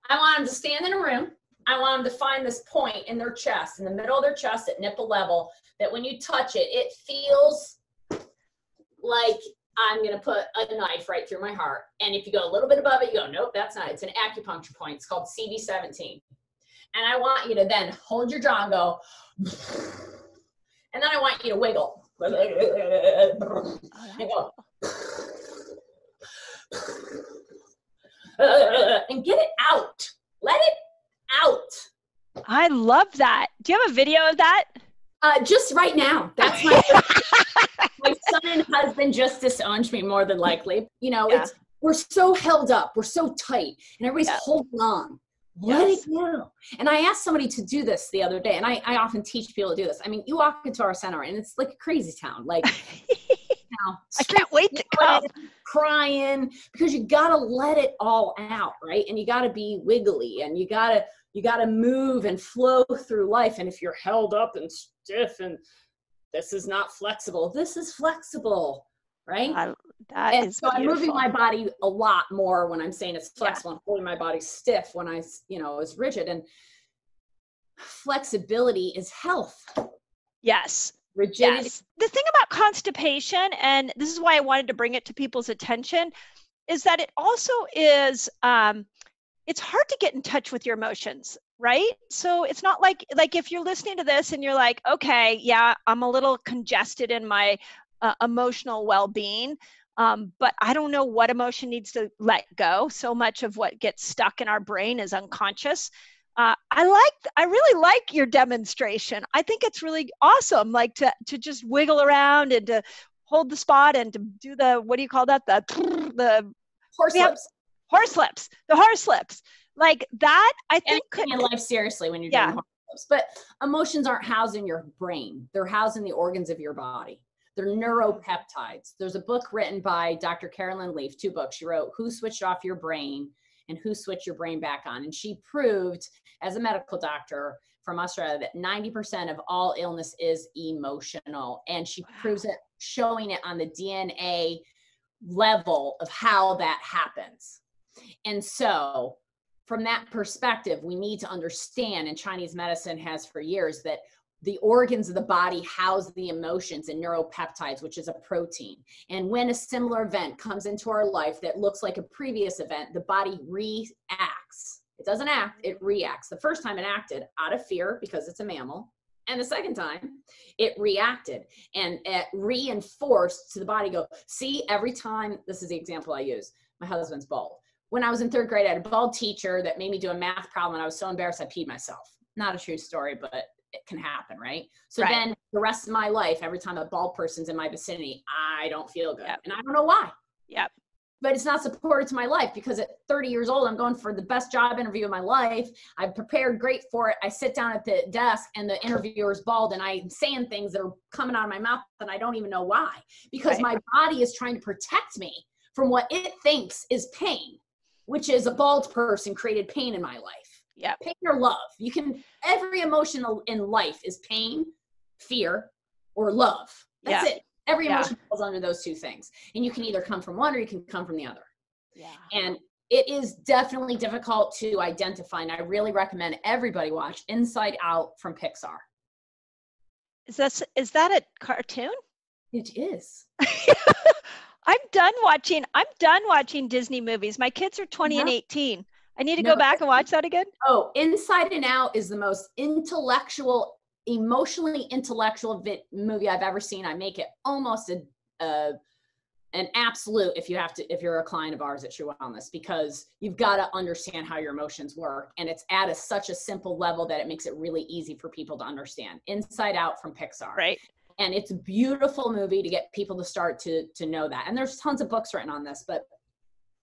I want them to stand in a room. I want them to find this point in their chest, in the middle of their chest at nipple level, that when you touch it, it feels like I'm going to put a knife right through my heart. And if you go a little bit above it, you go, nope, that's not. It's an acupuncture point. It's called CV17. And I want you to then hold your jaw and go, and then I want you to wiggle. And go. And get it out. Let it out. I love that. Do you have a video of that? Just right now. That's my my son and husband just disowned me, more than likely. We're so held up. We're so tight. And everybody's holding on. Let it go. And I asked somebody to do this the other day, and I often teach people to do this. I mean, you walk into our center and it's like a crazy town. Like, I can't wait to come. Crying, because you got to let it all out, right? And you got to be wiggly, and you got to move and flow through life. And if you're held up and stiff and this is not flexible, this is flexible, right? So I'm moving my body a lot more when I'm saying it's flexible, and holding my body stiff when I, is rigid. And flexibility is health. Yes. Rigidity. Yes. The thing about constipation, and this is why I wanted to bring it to people's attention, is that it also is, it's hard to get in touch with your emotions, right? So it's not like if you're listening to this and you're like, okay, yeah, I'm a little congested in my emotional well-being, but I don't know what emotion needs to let go. So much of what gets stuck in our brain is unconscious. I really like your demonstration. I think it's really awesome, like to just wiggle around and to hold the spot and to do the, what do you call that? The horse lips. The horse lips. Like that, I think could take life seriously when you're doing horse lips. But emotions aren't housed in your brain. They're housed in the organs of your body. They're neuropeptides. There's a book written by Dr. Carolyn Leaf, 2 books. She wrote Who Switched Off Your Brain and Who Switched Your Brain Back On. And she proved, as a medical doctor from Australia, that 90% of all illness is emotional. And she proves it, showing it on the DNA level of how that happens. And so from that perspective, we need to understand, and Chinese medicine has for years, that the organs of the body house the emotions and neuropeptides, which is a protein. And when a similar event comes into our life that looks like a previous event, the body reacts. It doesn't act, it reacts. The first time it acted out of fear because it's a mammal. And the second time it reacted, and it reinforced to the body, go, see, every time, this is the example I use, my husband's bald. When I was in 3rd grade, I had a bald teacher that made me do a math problem, and I was so embarrassed I peed myself. Not a true story, but it can happen, right? So then the rest of my life, every time a bald person's in my vicinity, I don't feel good. And I don't know why. But it's not supported to my life, because at 30 years old, I'm going for the best job interview of my life. I've prepared great for it. I sit down at the desk and the interviewer's bald, and I'm saying things that are coming out of my mouth and I don't even know why, because my body is trying to protect me from what it thinks is pain, which is a bald person created pain in my life. Pain or love. Every emotion in life is pain, fear, or love. That's it. Every emotion falls under those 2 things. And you can either come from one or you can come from the other. And it is definitely difficult to identify. And I really recommend everybody watch Inside Out from Pixar. Is that a cartoon? It is. I'm done watching Disney movies. My kids are 20 and 18. I need to go back and watch that again. Oh, Inside and Out is the most emotionally intellectual movie I've ever seen. I make it almost a an absolute if you're a client of ours at True Wellness, because you've got to understand how your emotions work. And it's at such a simple level that it makes it really easy for people to understand. Inside Out from Pixar. Right. And it's a beautiful movie to get people to start to know that. And there's tons of books written on this,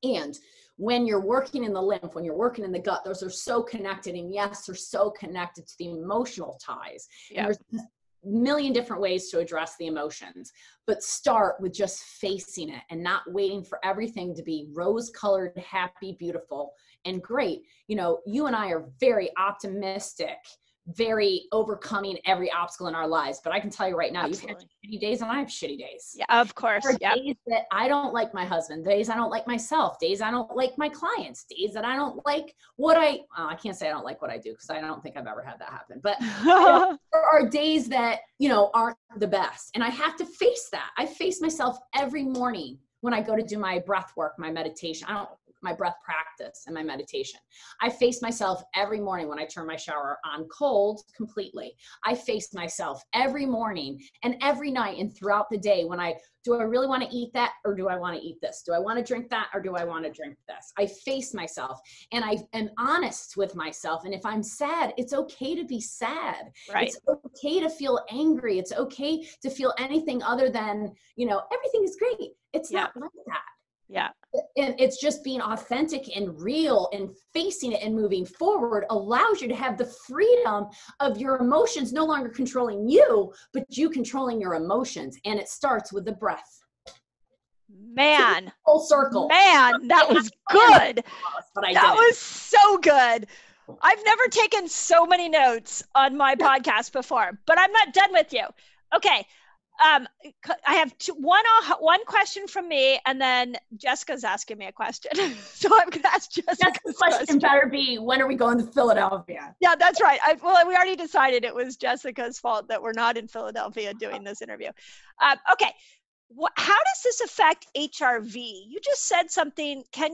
and when you're working in the lymph, when you're working in the gut, those are so connected. And yes, they're so connected to the emotional ties. Yeah. And there's a million different ways to address the emotions, but start with just facing it and not waiting for everything to be rose-colored, happy, beautiful, and great. You know, you and I are very optimistic, very overcoming every obstacle in our lives. But I can tell you right now, you've had shitty days and I have shitty days. Yeah, of course. There are days that I don't like my husband, days I don't like myself, days I don't like my clients, days that I don't like what I can't say I don't like what I do, because I don't think I've ever had that happen. But there are days that, you know, aren't the best. And I have to face that. I face myself every morning when I go to do my breath work, my meditation. My breath practice and my meditation. I face myself every morning when I turn my shower on cold completely. I face myself every morning and every night and throughout the day when do I really want to eat that, or do I want to eat this? Do I want to drink that, or do I want to drink this? I face myself and I am honest with myself. And if I'm sad, it's okay to be sad. Right. It's okay to feel angry. It's okay to feel anything other than, you know, everything is great. It's not like that. Yeah. And it's just being authentic and real and facing it and moving forward allows you to have the freedom of your emotions no longer controlling you, but you controlling your emotions. And it starts with the breath. Man. Full circle. Man, that was good. That was so good. I've never taken so many notes on my podcast before, but I'm not done with you. Okay. I have one question from me, and then Jessica's asking me a question. So I'm going to ask Jessica's question. Better be, when are we going to Philadelphia? Yeah, that's right. Well, we already decided it was Jessica's fault that we're not in Philadelphia doing this interview. Okay. How does this affect HRV? You just said something. Can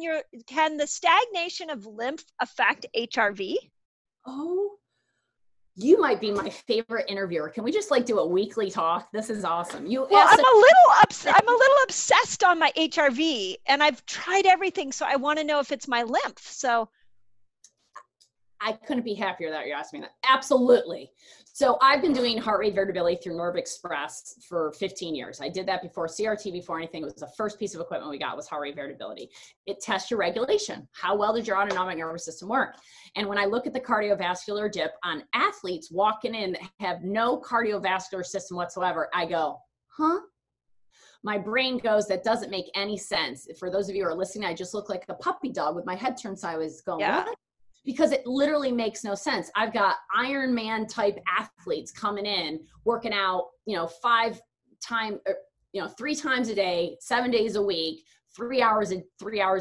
the stagnation of lymph affect HRV? Oh, you might be my favorite interviewer. Can we just do a weekly talk? This is awesome. I'm a little obsessed on my HRV, and I've tried everything. So I want to know if it's my lymph. So I couldn't be happier that you're asking me that. Absolutely. So I've been doing heart rate variability through Nerve Express for 15 years. I did that before CRT, before anything. It was the first piece of equipment we got was heart rate variability. It tests your regulation. How well does your autonomic nervous system work? And when I look at the cardiovascular dip on athletes walking in that have no cardiovascular system whatsoever, I go, huh? My brain goes, that doesn't make any sense. For those of you who are listening, I just look like a puppy dog with my head turned sideways going, what? Because it literally makes no sense. I've got Ironman type athletes coming in, working out, 3 times a day, 7 days a week, 3 hours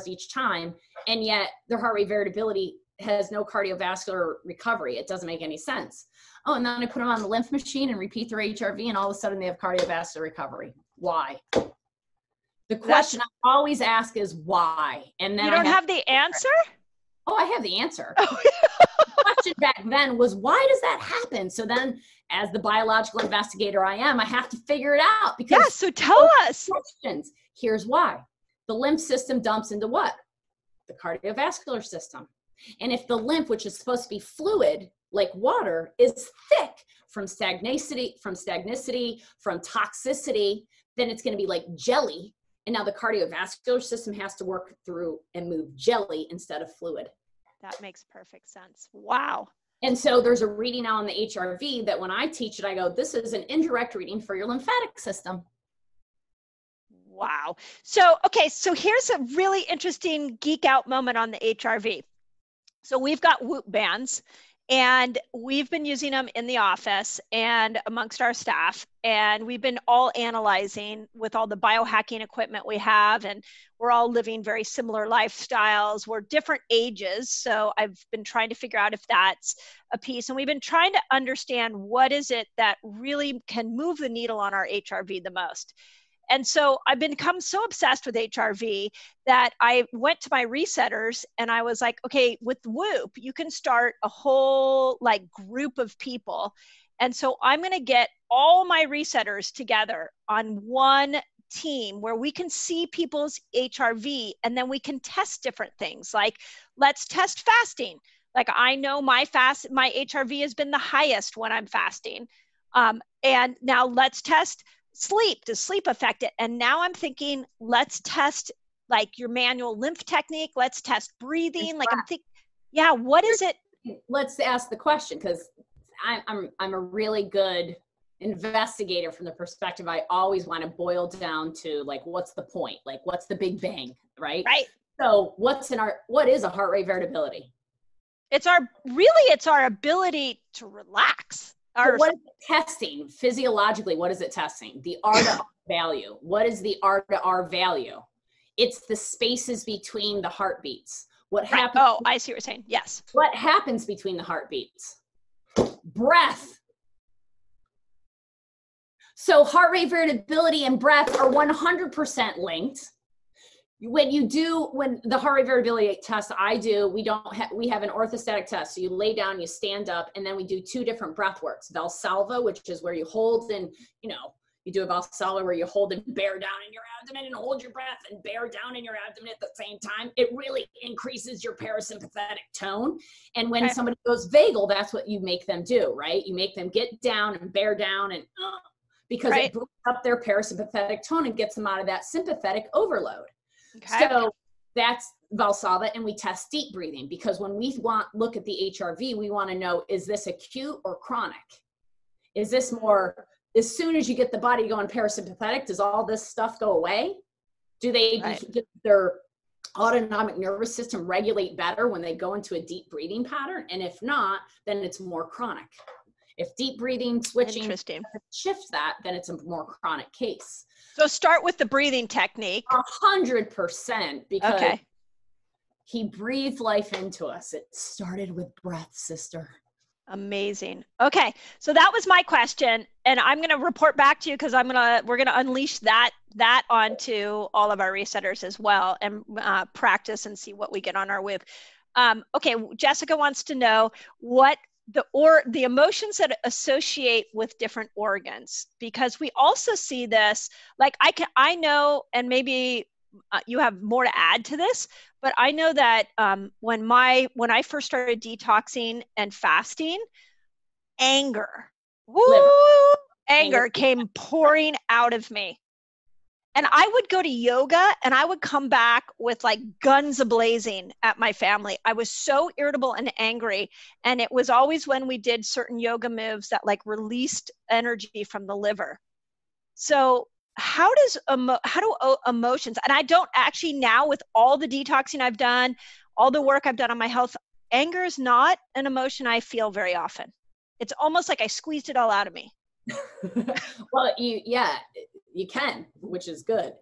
each time. And yet their heart rate variability has no cardiovascular recovery. It doesn't make any sense. Oh, and then I put them on the lymph machine and repeat their HRV, and all of a sudden they have cardiovascular recovery. Why? The question I always ask is why? And then you don't have the answer? Oh, I have the answer. The question back then was, why does that happen? So then, as the biological investigator I am, I have to figure it out. Because so tell us. Questions. Here's why. The lymph system dumps into what? The cardiovascular system. And if the lymph, which is supposed to be fluid, like water, is thick from stagnicity, from toxicity, then it's going to be like jelly. And now the cardiovascular system has to work through and move jelly instead of fluid. That makes perfect sense. Wow. And so there's a reading now on the HRV that when I teach it, I go, this is an indirect reading for your lymphatic system. Wow. So here's a really interesting geek out moment on the HRV. So we've got Whoop bands, and we've been using them in the office and amongst our staff. And we've been all analyzing with all the biohacking equipment we have, and we're all living very similar lifestyles. We're different ages. So I've been trying to figure out if that's a piece. And we've been trying to understand what is it that really can move the needle on our HRV the most. And so I've become so obsessed with HRV that I went to my resetters and I was like, okay, with Whoop, you can start a whole group of people. And so I'm going to get all my resetters together on one team where we can see people's HRV and then we can test different things. Like, let's test fasting. Like, I know my HRV has been the highest when I'm fasting. And now let's test sleep. Does sleep affect it? And now I'm thinking, let's test like your manual lymph technique. Let's test breathing. Like, I'm thinking, yeah, what is it? Let's ask the question, because I'm a really good investigator from the perspective. I always want to boil down to like, what's the point? Like, what's the big bang, right? Right. So what is a heart rate variability? It's our ability to relax. What is it testing physiologically? What is it testing? The R to R value. What is the R to R value? It's the spaces between the heartbeats. What happens? Oh, I see what you're saying. Yes. What happens between the heartbeats? Breath. So heart rate variability and breath are 100% linked. When the heart rate variability test I do, we have an orthostatic test. So you lay down, you stand up, and then we do 2 different breath works. Valsalva, which is where you hold and, you do a Valsalva where you hold and bear down in your abdomen and hold your breath and bear down in your abdomen at the same time. It really increases your parasympathetic tone. And when somebody goes vagal, that's what you make them do, right? You make them get down and bear down and because it brings up their parasympathetic tone and gets them out of that sympathetic overload. Okay. So that's Valsalva, and we test deep breathing because when we look at the HRV, we want to know, is this acute or chronic? Is this more, as soon as you get the body going parasympathetic, does all this stuff go away? Do they get their autonomic nervous system regulate better when they go into a deep breathing pattern? And if not, then it's more chronic. If deep breathing switching shifts that, then it's a more chronic case. So start with the breathing technique. 100%, because he breathed life into us. It started with breath, sister. Amazing. Okay. So that was my question. And I'm going to report back to you because we're going to unleash that onto all of our resetters as well and practice and see what we get on our whip. Okay. Jessica wants to know what the emotions that associate with different organs, because we also see this, like I know, and maybe you have more to add to this, but I know that when I first started detoxing and fasting, anger came pouring out of me. And I would go to yoga and I would come back with like guns a-blazing at my family. I was so irritable and angry. And it was always when we did certain yoga moves that like released energy from the liver. So how do emotions, and I don't actually now with all the detoxing I've done, all the work I've done on my health, anger is not an emotion I feel very often. It's almost like I squeezed it all out of me. Well, you can, which is good.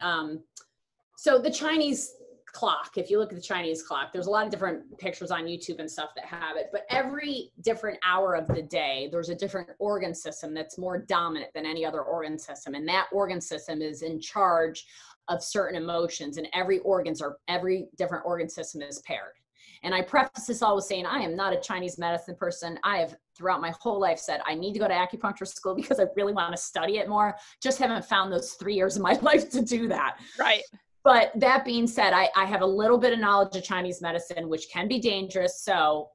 So the Chinese clock, if you look at the Chinese clock, there's a lot of different pictures on YouTube and stuff that have it, but every different hour of the day, there's a different organ system that's more dominant than any other organ system. And that organ system is in charge of certain emotions, and every different organ system is paired. And I preface this all with saying, I am not a Chinese medicine person. I have throughout my whole life said, I need to go to acupuncture school because I really want to study it more. Just haven't found those 3 years of my life to do that. Right. But that being said, I have a little bit of knowledge of Chinese medicine, which can be dangerous. So,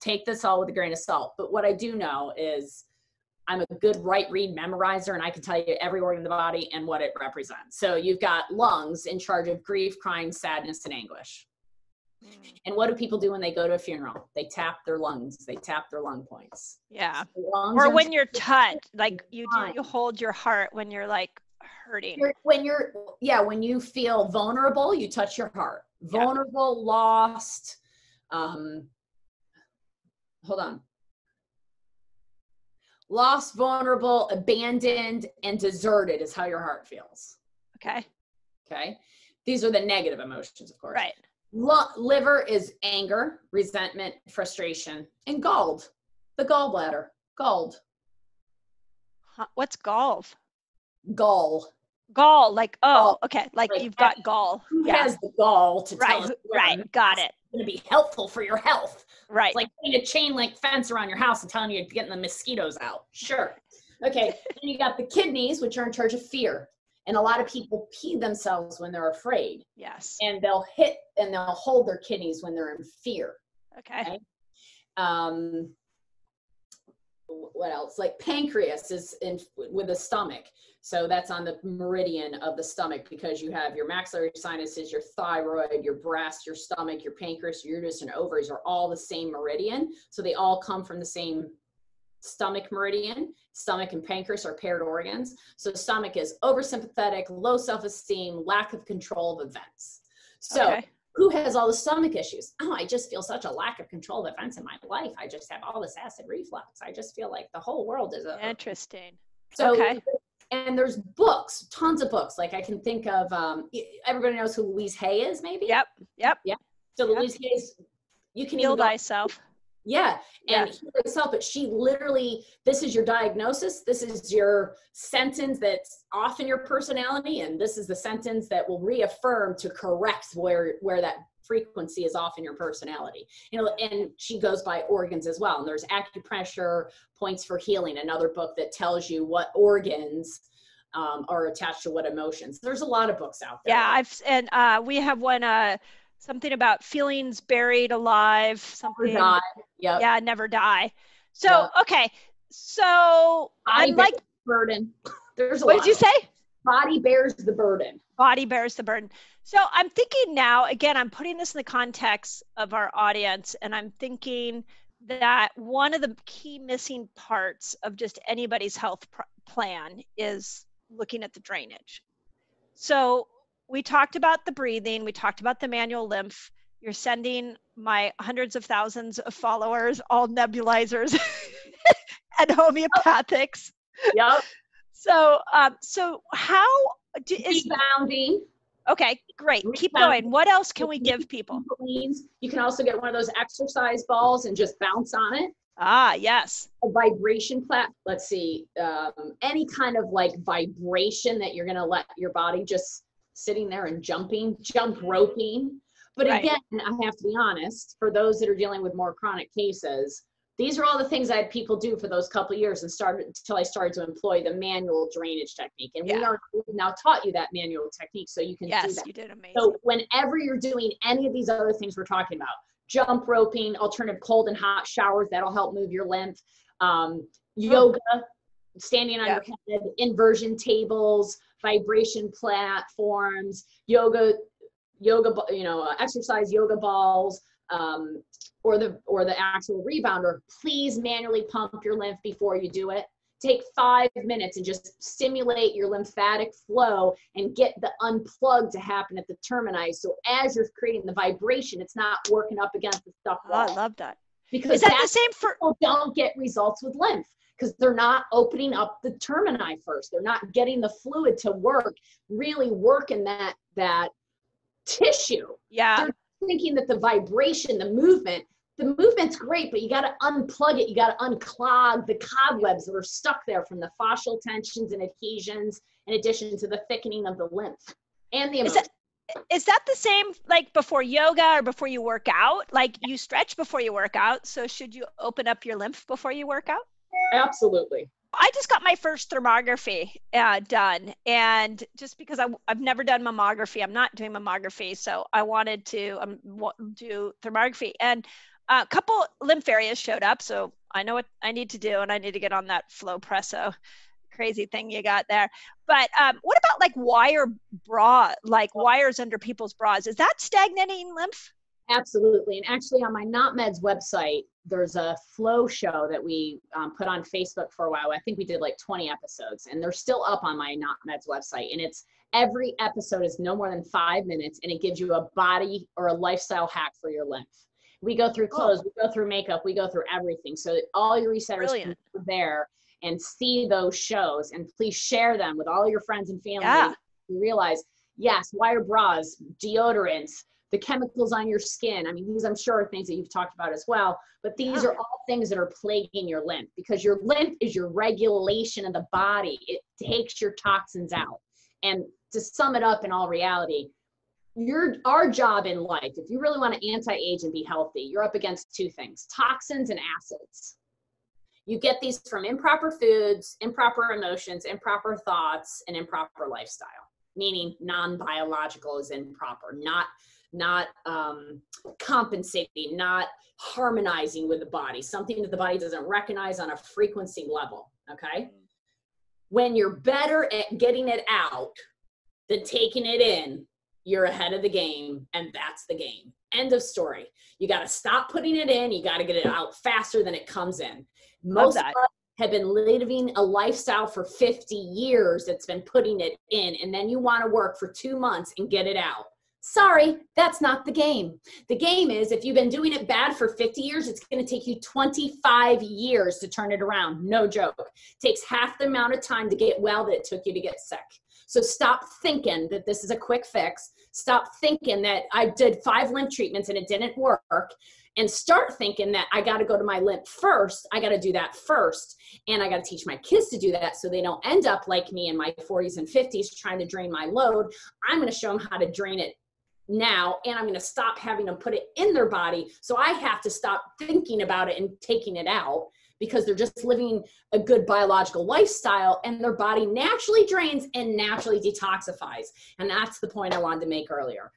take this all with a grain of salt. But what I do know is I'm a good right read memorizer, and I can tell you every organ in the body and what it represents. So you've got lungs in charge of grief, crying, sadness, and anguish. And what do people do when they go to a funeral? They tap their lungs. They tap their lung points. Yeah. Or when you're touched, like you hold your heart when you're like hurting. When you feel vulnerable, you touch your heart. Vulnerable, lost. Hold on. Lost, vulnerable, abandoned, and deserted is how your heart feels. Okay. These are the negative emotions, of course. Right. Liver is anger, resentment, frustration, and galled. The gallbladder. Galled. What's gall? Gall. Gall, like, oh, gall. Okay, like you've got gall. Who has the gall to tell us? Right, got it. It's going to be helpful for your health. Right. It's like putting a chain link fence around your house and telling you you're getting the mosquitoes out. Sure. Okay. Then you got the kidneys, which are in charge of fear. And a lot of people pee themselves when they're afraid. Yes. And they'll hold their kidneys when they're in fear. Okay. What else? Like pancreas is with the stomach. So that's on the meridian of the stomach, because you have your maxillary sinuses, your thyroid, your breast, your stomach, your pancreas, your uterus, and ovaries are all the same meridian. So they all come from the same stomach meridian. Stomach and pancreas are paired organs. So stomach is oversympathetic, low self-esteem, lack of control of events. So who has all the stomach issues? Oh, I just feel such a lack of control of events in my life. I just have all this acid reflux. I just feel like the whole world is interesting. So, and there's books, tons of books. Like I can think of, everybody knows who Louise Hay is, maybe? Yep. So Louise Hay's, you can heal thyself. Yeah. And heal thyself, but she literally, this is your diagnosis. This is your sentence that's off in your personality. And this is the sentence that will reaffirm to correct where that frequency is off in your personality. You know, and she goes by organs as well. And there's acupressure, points for healing, another book that tells you what organs are attached to what emotions. There's a lot of books out there. Yeah, we have one, something about feelings buried alive, something. Never die. Yep. Yeah, never die. So, okay. So I'm like burden. There's a what lot. did you say? Body bears the burden. Body bears the burden. So I'm thinking now, again, I'm putting this in the context of our audience, and I'm thinking that one of the key missing parts of just anybody's health plan is looking at the drainage. So we talked about the breathing. We talked about the manual lymph. You're sending my hundreds of thousands of followers, all nebulizers and homeopathics. Yep. So, so how is rebounding? Okay, great. Keep going. What else can we give people? You can also get one of those exercise balls and just bounce on it. Ah, yes. A vibration let's see, any kind of like vibration that you're going to let your body just sitting there and jump roping. But again, I have to be honest, for those that are dealing with more chronic cases, these are all the things I had people do for those couple of years until I started to employ the manual drainage technique. And we've now taught you that manual technique, so you can do that. Yes, you did amazing. So whenever you're doing any of these other things we're talking about, jump roping, alternative cold and hot showers, that'll help move your lymph, yoga, standing on your head, inversion tables, vibration platforms, yoga, exercise yoga balls, or the actual rebounder. Please manually pump your lymph before you do it. Take 5 minutes and just stimulate your lymphatic flow and get the unplug to happen at the termini. So as you're creating the vibration, it's not working up against the stuff. Oh, I love that. Because is that the same for people don't get results with lymph because they're not opening up the termini first. They're not getting the fluid to work, really working that tissue. Yeah. They're thinking that the vibration, the movement's great, but you got to unplug it. You got to unclog the cobwebs that are stuck there from the fascial tensions and adhesions, in addition to the thickening of the lymph and the emotion. Is that the same like before yoga or before you work out? Like you stretch before you work out. So should you open up your lymph before you work out? Absolutely. I just got my first thermography done. And just because I've never done mammography, I'm not doing mammography. So I wanted to do thermography. And a couple lymph areas showed up. So I know what I need to do. And I need to get on that flow presso crazy thing you got there. But what about like wires under people's bras? Is that stagnating lymph? Absolutely. And actually on my Not Meds website, there's a flow show that we put on Facebook for a while. I think we did like 20 episodes and they're still up on my Not Meds website. And every episode is no more than 5 minutes and it gives you a body or a lifestyle hack for your lymph. We go through clothes, we go through makeup, we go through everything. So that all your resetters can go there and see those shows, and please share them with all your friends and family. Yeah. You realize, yes, wire bras, deodorants, the chemicals on your skin. I mean, these I'm sure are things that you've talked about as well, but these are all things that are plaguing your lymph, because your lymph is your regulation of the body. It takes your toxins out. And to sum it up in all reality, our job in life, if you really want to anti-age and be healthy, you're up against two things: toxins and acids. You get these from improper foods, improper emotions, improper thoughts, and improper lifestyle, meaning non-biological is improper, not compensating, not harmonizing with the body, something that the body doesn't recognize on a frequency level, okay? When you're better at getting it out than taking it in, you're ahead of the game, and that's the game. End of story. You got to stop putting it in. You got to get it out faster than it comes in. Most of us have been living a lifestyle for 50 years that's been putting it in, and then you want to work for 2 months and get it out. Sorry, that's not the game. The game is, if you've been doing it bad for 50 years, it's going to take you 25 years to turn it around. No joke. It takes half the amount of time to get well that it took you to get sick. So stop thinking that this is a quick fix. Stop thinking that I did 5 lymph treatments and it didn't work. And start thinking that I got to go to my lymph first. I got to do that first. And I got to teach my kids to do that so they don't end up like me in my 40s and 50s trying to drain my load. I'm going to show them how to drain it now, and I'm going to stop having them put it in their body. So I have to stop thinking about it and taking it out, because they're just living a good biological lifestyle and their body naturally drains and naturally detoxifies. And that's the point I wanted to make earlier.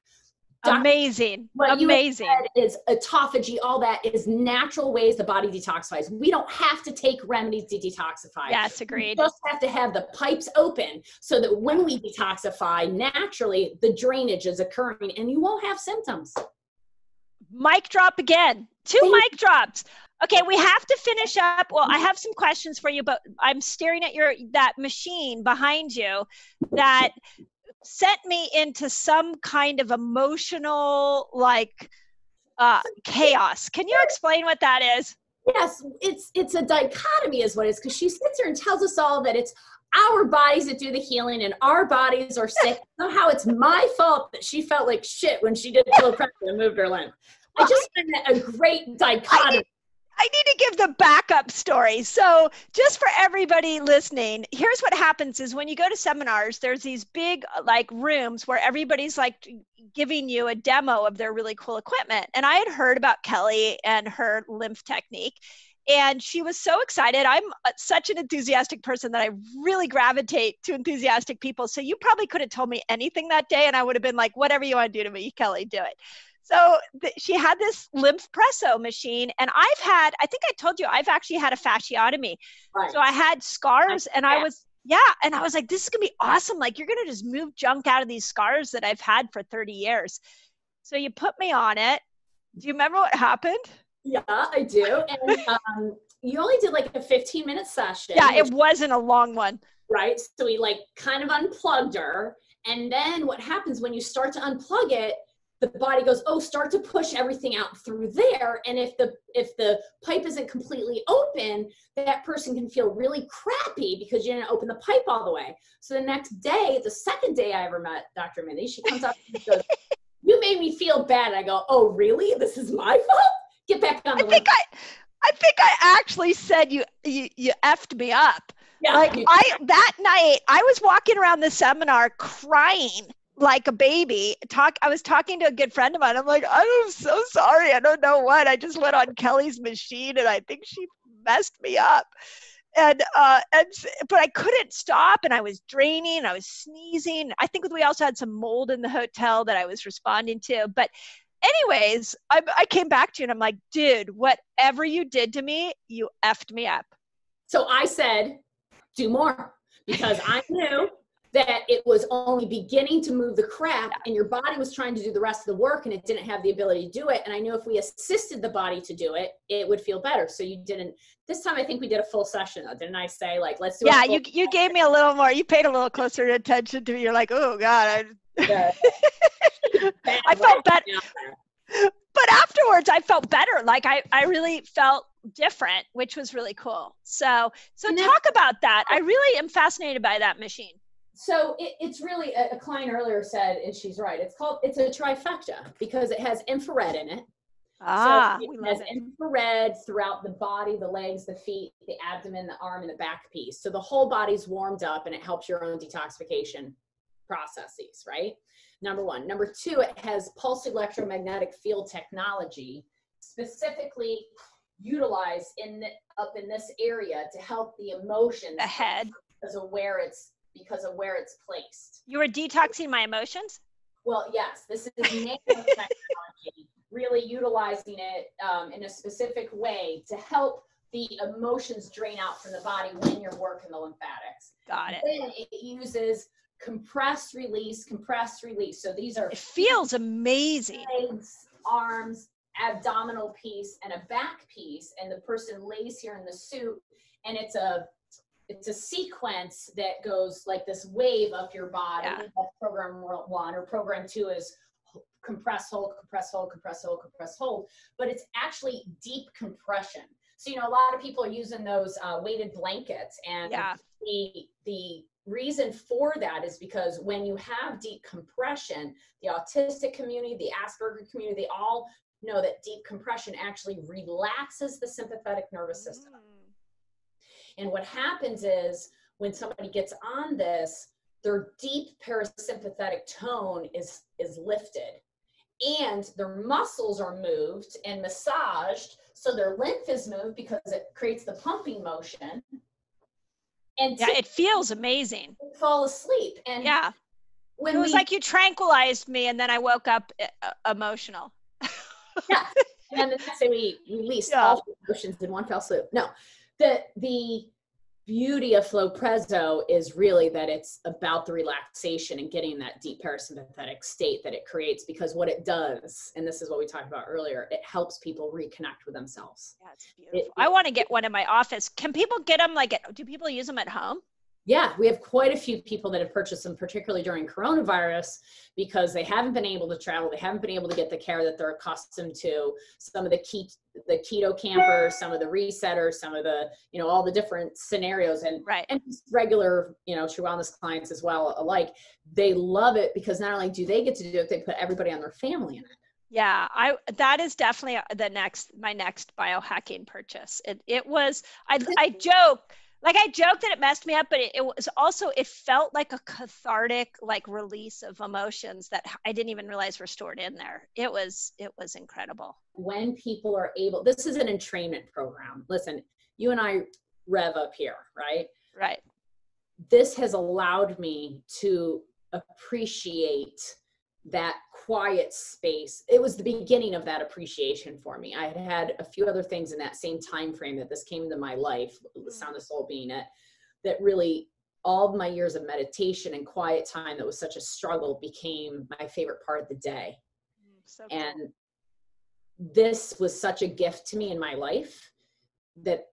Amazing. What amazing. You said is autophagy, all that is natural ways the body detoxifies. We don't have to take remedies to detoxify. Yes, agreed. We just have to have the pipes open so that when we detoxify, naturally the drainage is occurring and you won't have symptoms. Mic drop again. 2 mic drops. Okay, we have to finish up. Well, I have some questions for you, but I'm staring at that machine behind you that sent me into some kind of emotional chaos. Can you explain what that is? Yes, it's a dichotomy is what it is, because she sits here and tells us all that it's our bodies that do the healing and our bodies are sick. Somehow it's my fault that she felt like shit when she did flow pressure and moved her lymph. I just find that a great dichotomy. I need to give the backup story. So just for everybody listening, here's what happens is when you go to seminars, there's these big rooms where everybody's giving you a demo of their really cool equipment. And I had heard about Kelly and her lymph technique. And she was so excited. I'm such an enthusiastic person that I really gravitate to enthusiastic people. So you probably could have told me anything that day and I would have been like, whatever you want to do to me, Kelly, do it. So she had this lymph presso machine, and I think I told you, I've actually had a fasciotomy. Right. So I had scars and I was like, this is going to be awesome. Like, you're going to just move junk out of these scars that I've had for 30 years. So you put me on it. Do you remember what happened? Yeah, I do. And you only did like a 15-minute session. Yeah, it wasn't a long one. Right. So we kind of unplugged her. And then what happens when you start to unplug it, the body goes, oh, start to push everything out through there. And if the pipe isn't completely open, that person can feel really crappy because you didn't open the pipe all the way. So the next day, the second day I ever met Dr. Mindy, she comes up and goes, you made me feel bad. And I go, oh, really? This is my fault? Get back on the line. I think I actually said you effed me up. Yeah, that night I was walking around the seminar crying like a baby. I was talking to a good friend of mine. I'm like, I'm so sorry. I don't know what. I just went on Kelly's machine and I think she messed me up. But I couldn't stop, and I was draining, I was sneezing. I think we also had some mold in the hotel that I was responding to. But anyways, I came back to you and I'm like, dude, whatever you did to me, you effed me up. So I said, do more, because I knew that it was only beginning to move the crap and your body was trying to do the rest of the work and it didn't have the ability to do it. And I knew if we assisted the body to do it, it would feel better. So you didn't, this time I think we did a full session though. Didn't I say let's do it? Yeah, you gave me a little more, you paid a little closer attention to me. You're like, oh God. I felt better. But afterwards I felt better. I really felt different, which was really cool. So talk about that. I really am fascinated by that machine. So it's really, a client earlier said, and she's right, it's a trifecta because it has infrared in it. So it has infrared throughout the body, the legs, the feet, the abdomen, the arm, and the back piece. So the whole body's warmed up and it helps your own detoxification processes, right? Number one. Number two, it has pulse electromagnetic field technology, specifically utilize up in this area to help the emotions. The head. Because of where it's placed. You were detoxing my emotions? Well, yes, this is nanotechnology, really utilizing it in a specific way to help the emotions drain out from the body when you're working the lymphatics. Got it. Then it uses compressed release. So these are— It feels amazing. Legs, arms, abdominal piece, and a back piece. And the person lays here in the suit, and it's a sequence that goes like this wave up your body. Yeah. That's program 1, or program 2 is compress, hold, compress, hold, compress, hold, compress, hold. But it's actually deep compression. So, a lot of people are using those weighted blankets, and the reason for that is because when you have deep compression, the autistic community, the Asperger community, they all know that deep compression actually relaxes the sympathetic nervous system. And what happens is when somebody gets on this, their deep parasympathetic tone is lifted, and their muscles are moved and massaged. So their lymph is moved because it creates the pumping motion. And it feels amazing. Fall asleep. And it was like you tranquilized me, and then I woke up emotional. Yeah. And then the next day we released all emotions in one fell swoop. No. The beauty of Flow Prezzo is really that it's about the relaxation and getting that deep parasympathetic state that it creates, because what it does, and this is what we talked about earlier, it helps people reconnect with themselves. Yeah, it's beautiful. I want to get one in my office. Can people get them? Do people use them at home? Yeah, we have quite a few people that have purchased them, particularly during coronavirus, because they haven't been able to travel. They haven't been able to get the care that they're accustomed to. Some of the keto campers, some of the resetters, some of the, all the different scenarios, and regular, true wellness clients as well alike. They love it because not only do they get to do it, they put everybody on their family in it. Yeah, that is definitely my next biohacking purchase. It was, I joke. I joked that it messed me up, but it was also, it felt like a cathartic, release of emotions that I didn't even realize were stored in there. It was incredible. When people are able, this is an entrainment program. Listen, you and I rev up here, right? Right. This has allowed me to appreciate that quiet space. It was the beginning of that appreciation for me. I had a few other things in that same time frame that this came into my life, the Sound of Soul being it, that really all of my years of meditation and quiet time that was such a struggle became my favorite part of the day. So cool. And this was such a gift to me in my life that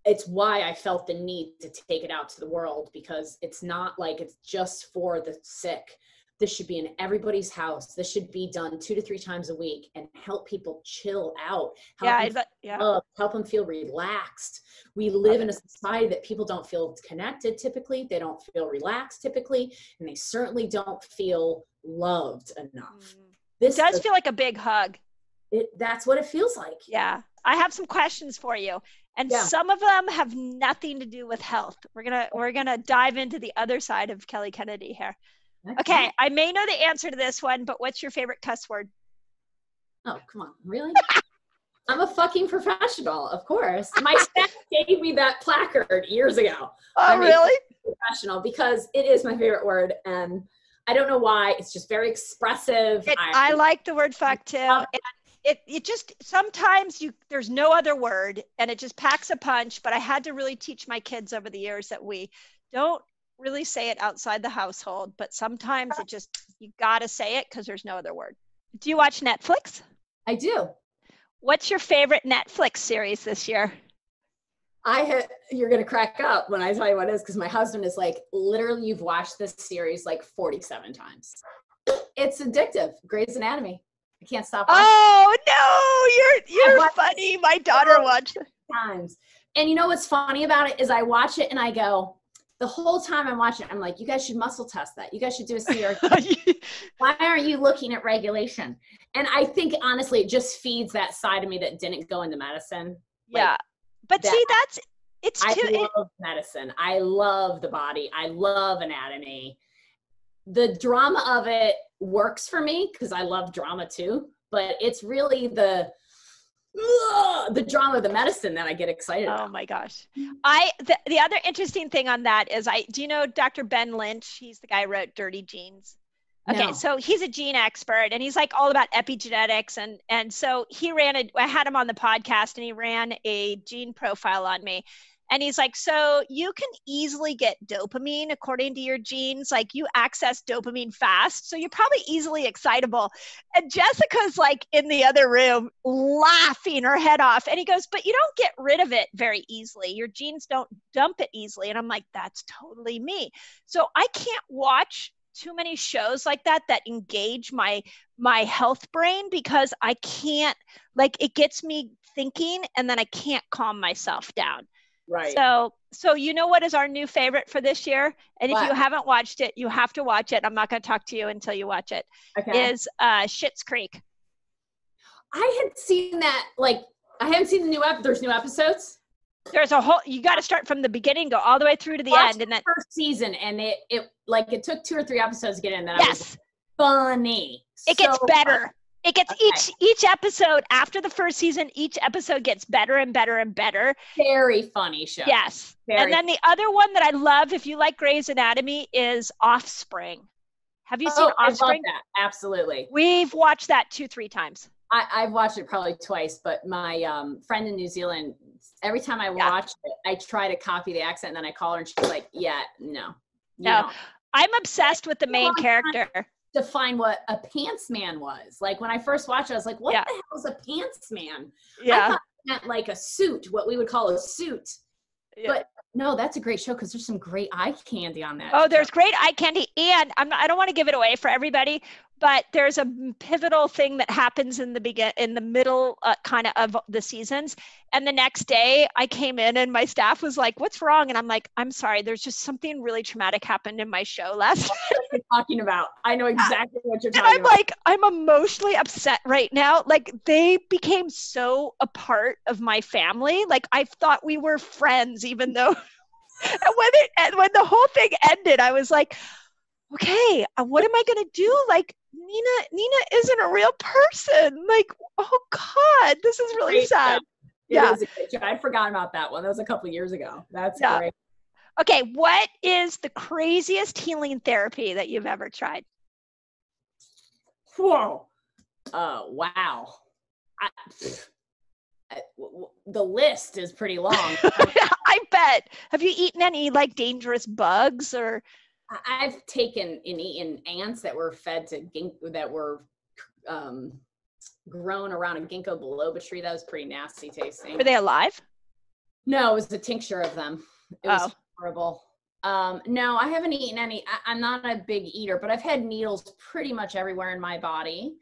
it's why I felt the need to take it out to the world, because it's not like it's just for the sick. This should be in everybody's house. This should be done 2 to 3 times a week and help people chill out. Help them feel relaxed. We live in a society that people don't feel connected typically. They don't feel relaxed typically. And they certainly don't feel loved enough. It does feel like a big hug. That's what it feels like. Yeah. I have some questions for you. And some of them have nothing to do with health. We're gonna dive into the other side of Kelly Kennedy here. Okay, I may know the answer to this one, but what's your favorite cuss word? Oh, come on. Really? I'm a fucking professional, of course. My staff gave me that placard years ago. Oh, really? Professional, because it is my favorite word. And I don't know why. It's just very expressive. I like the word fuck too. And it just, sometimes there's no other word and it just packs a punch, but I had to really teach my kids over the years that we don't really say it outside the household, but sometimes you gotta say it because there's no other word. Do you watch Netflix? I do. What's your favorite Netflix series this year? You're gonna crack up when I tell you what it is, because my husband is like, literally, you've watched this series 47 times. It's addictive. Grey's Anatomy. I can't stop watching. Oh no, you're funny. My daughter watched it times. And you know what's funny about it is I watch it and I go, the whole time I'm watching it, I'm like, you guys should muscle test that. You guys should do a CRT. Why aren't you looking at regulation? And I think, honestly, it just feeds that side of me that didn't go into medicine. Yeah. But see, I love medicine. I love the body. I love anatomy. The drama of it works for me because I love drama too. But it's really the drama of the medicine that I get excited about. Oh my gosh. The other interesting thing on that is do you know Dr. Ben Lynch? He's the guy who wrote Dirty Genes. Okay, No. so he's a gene expert and he's like all about epigenetics. And so I had him on the podcast and he ran a gene profile on me. And he's like, so you can easily get dopamine according to your genes. Like you access dopamine fast. So you're probably easily excitable. And Jessica's like in the other room laughing her head off. And he goes, but you don't get rid of it very easily. Your genes don't dump it easily. And I'm like, that's totally me. So I can't watch too many shows like that engage my health brain because I can't, like, it gets me thinking and then I can't calm myself down. Right. So you know what is our new favorite for this year? And if you haven't watched it, you have to watch it. I'm not going to talk to you until you watch it. Okay. Is Schitt's Creek. I had seen that, like, I haven't seen the there's new episodes. There's you got to start from the beginning, go all the way through to the end. And then first season, and it took 2 or 3 episodes to get in. That yes. I was funny. It gets better. Funny. It gets each episode after the first season, each episode gets better and better and better. Very funny show. Yes. And then the other one that I love, if you like Grey's Anatomy, is Offspring. Have you seen Offspring? I love that. Absolutely. We've watched that 2-3 times. I've watched it probably twice, but my friend in New Zealand, every time I watch it, I try to copy the accent, and then I call her and she's like, yeah, no. I'm obsessed with the main character. To find what a pants man was. Like when I first watched it, I was like, what the hell is a pants man? Yeah. I thought it meant like a suit, what we would call a suit. Yeah. But no, that's a great show because there's some great eye candy on that. Oh, there's great eye candy. And I don't want to give it away for everybody, but there's a pivotal thing that happens in the middle kind of the seasons. And the next day I came in and my staff was like, what's wrong? And I'm like, I'm sorry. There's just something really traumatic happened in my show last night. What you're talking about. I know exactly what you're talking about. And I'm like, I'm emotionally upset right now. Like they became so a part of my family. Like I thought we were friends, even though and when the whole thing ended, I was like, okay, what am I going to do? Like Nina isn't a real person. Like, oh God, this is really sad. Yeah. I'd forgotten about that one. That was a couple of years ago. That's great. Okay. What is the craziest healing therapy that you've ever tried? Whoa. Wow. The list is pretty long. I bet. Have you eaten any like dangerous bugs or? I've taken and eaten ants that were fed to that were grown around a ginkgo biloba tree. That was pretty nasty tasting. Were they alive? No, it was a tincture of them. It was horrible. No, I haven't eaten any. I'm not a big eater, but I've had needles pretty much everywhere in my body.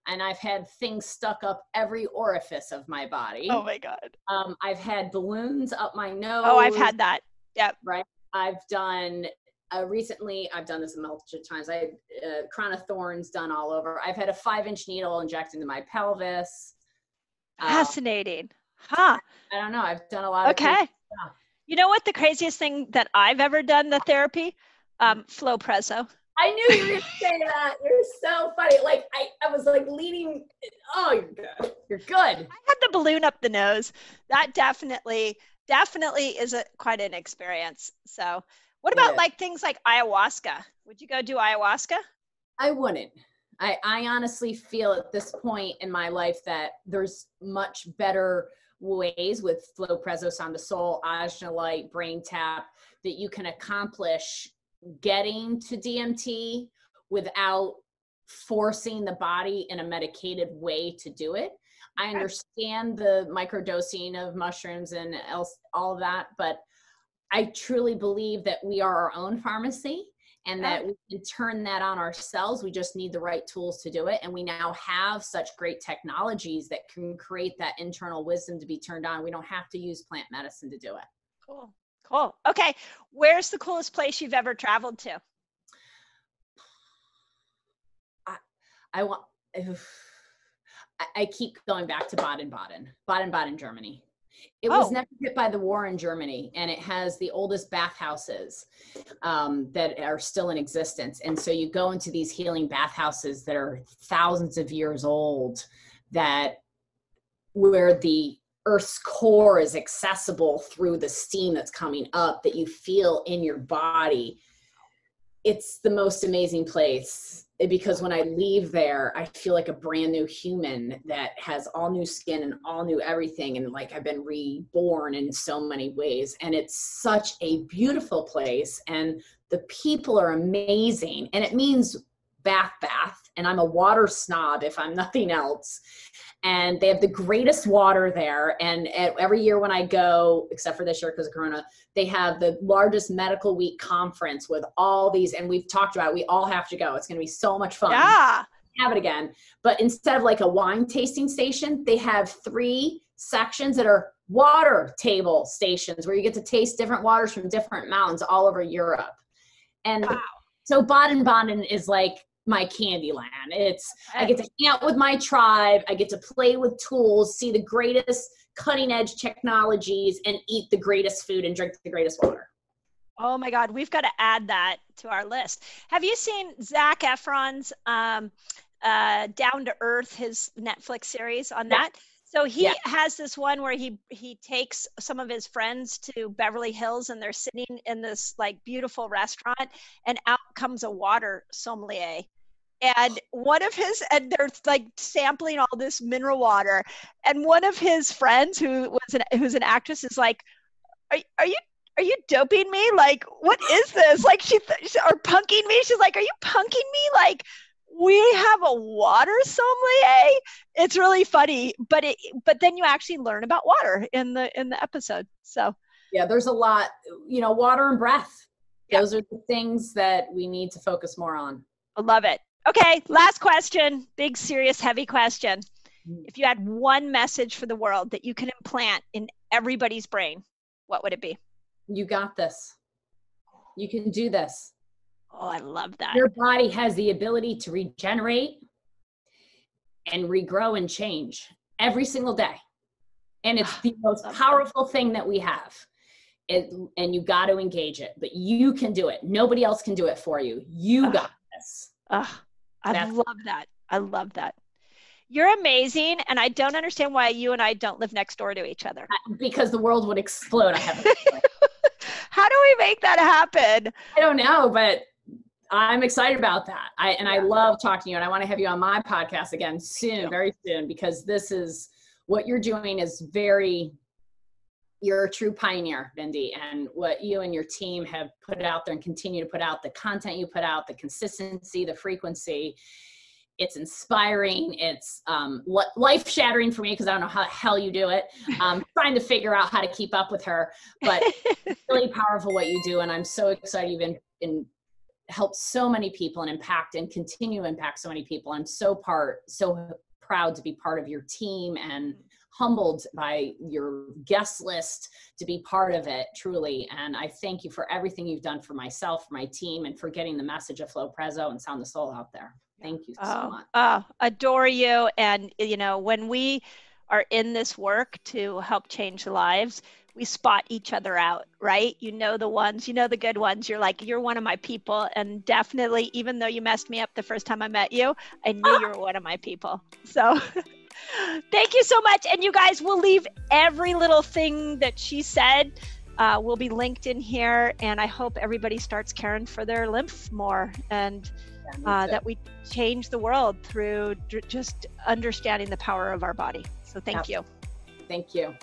And I've had things stuck up every orifice of my body. Oh my God. I've had balloons up my nose. Oh, I've had that. Yep. Right. I've done recently, I've done this a multitude of times. I had crown of thorns done all over. I've had a 5-inch needle injected into my pelvis. Fascinating. Huh. I don't know. I've done a lot of okay. stuff. You know what the craziest thing that I've ever done, the therapy? Flow Presso. I knew you were going to say that. You're so funny. Like I was like leaning. Oh, you're good. You're good. I had the balloon up the nose. That definitely is quite an experience. So what about like things like ayahuasca? Would you go do ayahuasca? I wouldn't. I honestly feel at this point in my life that there's much better ways with Flow Presso, Sound of Soul, Ajna Light, Brain Tap that you can accomplish getting to DMT without forcing the body in a medicated way to do it. I understand the microdosing of mushrooms and all of that, but I truly believe that we are our own pharmacy and that we can turn that on ourselves. We just need the right tools to do it. And we now have such great technologies that can create that internal wisdom to be turned on. We don't have to use plant medicine to do it. Cool. Okay. Where's the coolest place you've ever traveled to? I keep going back to Baden-Baden, Germany. It was never hit by the war in Germany, and it has the oldest bathhouses that are still in existence. And so you go into these healing bathhouses that are thousands of years old that where the Earth's core is accessible through the steam that's coming up that you feel in your body. It's the most amazing place, because when I leave there, I feel like a brand new human that has all new skin and all new everything. And like I've been reborn in so many ways. And it's such a beautiful place. And the people are amazing. And it means bath. And I'm a water snob if I'm nothing else. And they have the greatest water there. And every year when I go, except for this year because of Corona, they have the largest medical week conference with all these, and we've talked about it, we all have to go. It's going to be so much fun. Yeah. Have it again. But instead of like a wine tasting station, they have 3 sections that are water table stations where you get to taste different waters from different mountains all over Europe. And so Baden-Baden is like my candy land. I get to hang out with my tribe. I get to play with tools, see the greatest cutting edge technologies, and eat the greatest food and drink the greatest water. Oh my God, we've got to add that to our list. Have you seen Zac Efron's Down to Earth, his Netflix series on that? So he has this one where he takes some of his friends to Beverly Hills, and they're sitting in this like beautiful restaurant, and out comes a water sommelier. And and they're like sampling all this mineral water. And one of his friends who's an actress is like, are you doping me? Like, what is this? Like or punking me. She's like, are you punking me? Like, we have a water sommelier. It's really funny, but then you actually learn about water in the episode. So yeah, there's a lot, water and breath. Those are the things that we need to focus more on. I love it. Okay, last question, big, serious, heavy question. If you had one message for the world that you can implant in everybody's brain, what would it be? You got this. You can do this. Oh, I love that. Your body has the ability to regenerate and regrow and change every single day. And it's the most powerful thing that we have. And you got to engage it, but you can do it. Nobody else can do it for you. You got this. I love that. I love that. You're amazing. And I don't understand why you and I don't live next door to each other. Because the world would explode. How do we make that happen? I don't know, but I'm excited about that. I love talking to you, and I want to have you on my podcast again soon, very soon, because this is what you're doing is you're a true pioneer, Mindy, and what you and your team have put out there and continue to put out, the content you put out, the consistency, the frequency, it's inspiring. It's life shattering for me because I don't know how the hell you do it. Trying to figure out how to keep up with her, but it's really powerful what you do. And I'm so excited you've helped so many people and impact and continue to impact so many people. I'm so proud to be part of your team and humbled by your guest list to be part of it, truly. And I thank you for everything you've done for myself, for my team, and for getting the message of Flow Prezzo and Sound the Soul out there. Thank you so much. Adore you. And, when we are in this work to help change lives, we spot each other out, right? The ones, the good ones. You're like, you're one of my people. And definitely, even though you messed me up the first time I met you, I knew you were one of my people. So thank you so much. And you guys, will leave every little thing that she said will be linked in here. And I hope everybody starts caring for their lymph more, and that we change the world through just understanding the power of our body. So thank you. Thank you.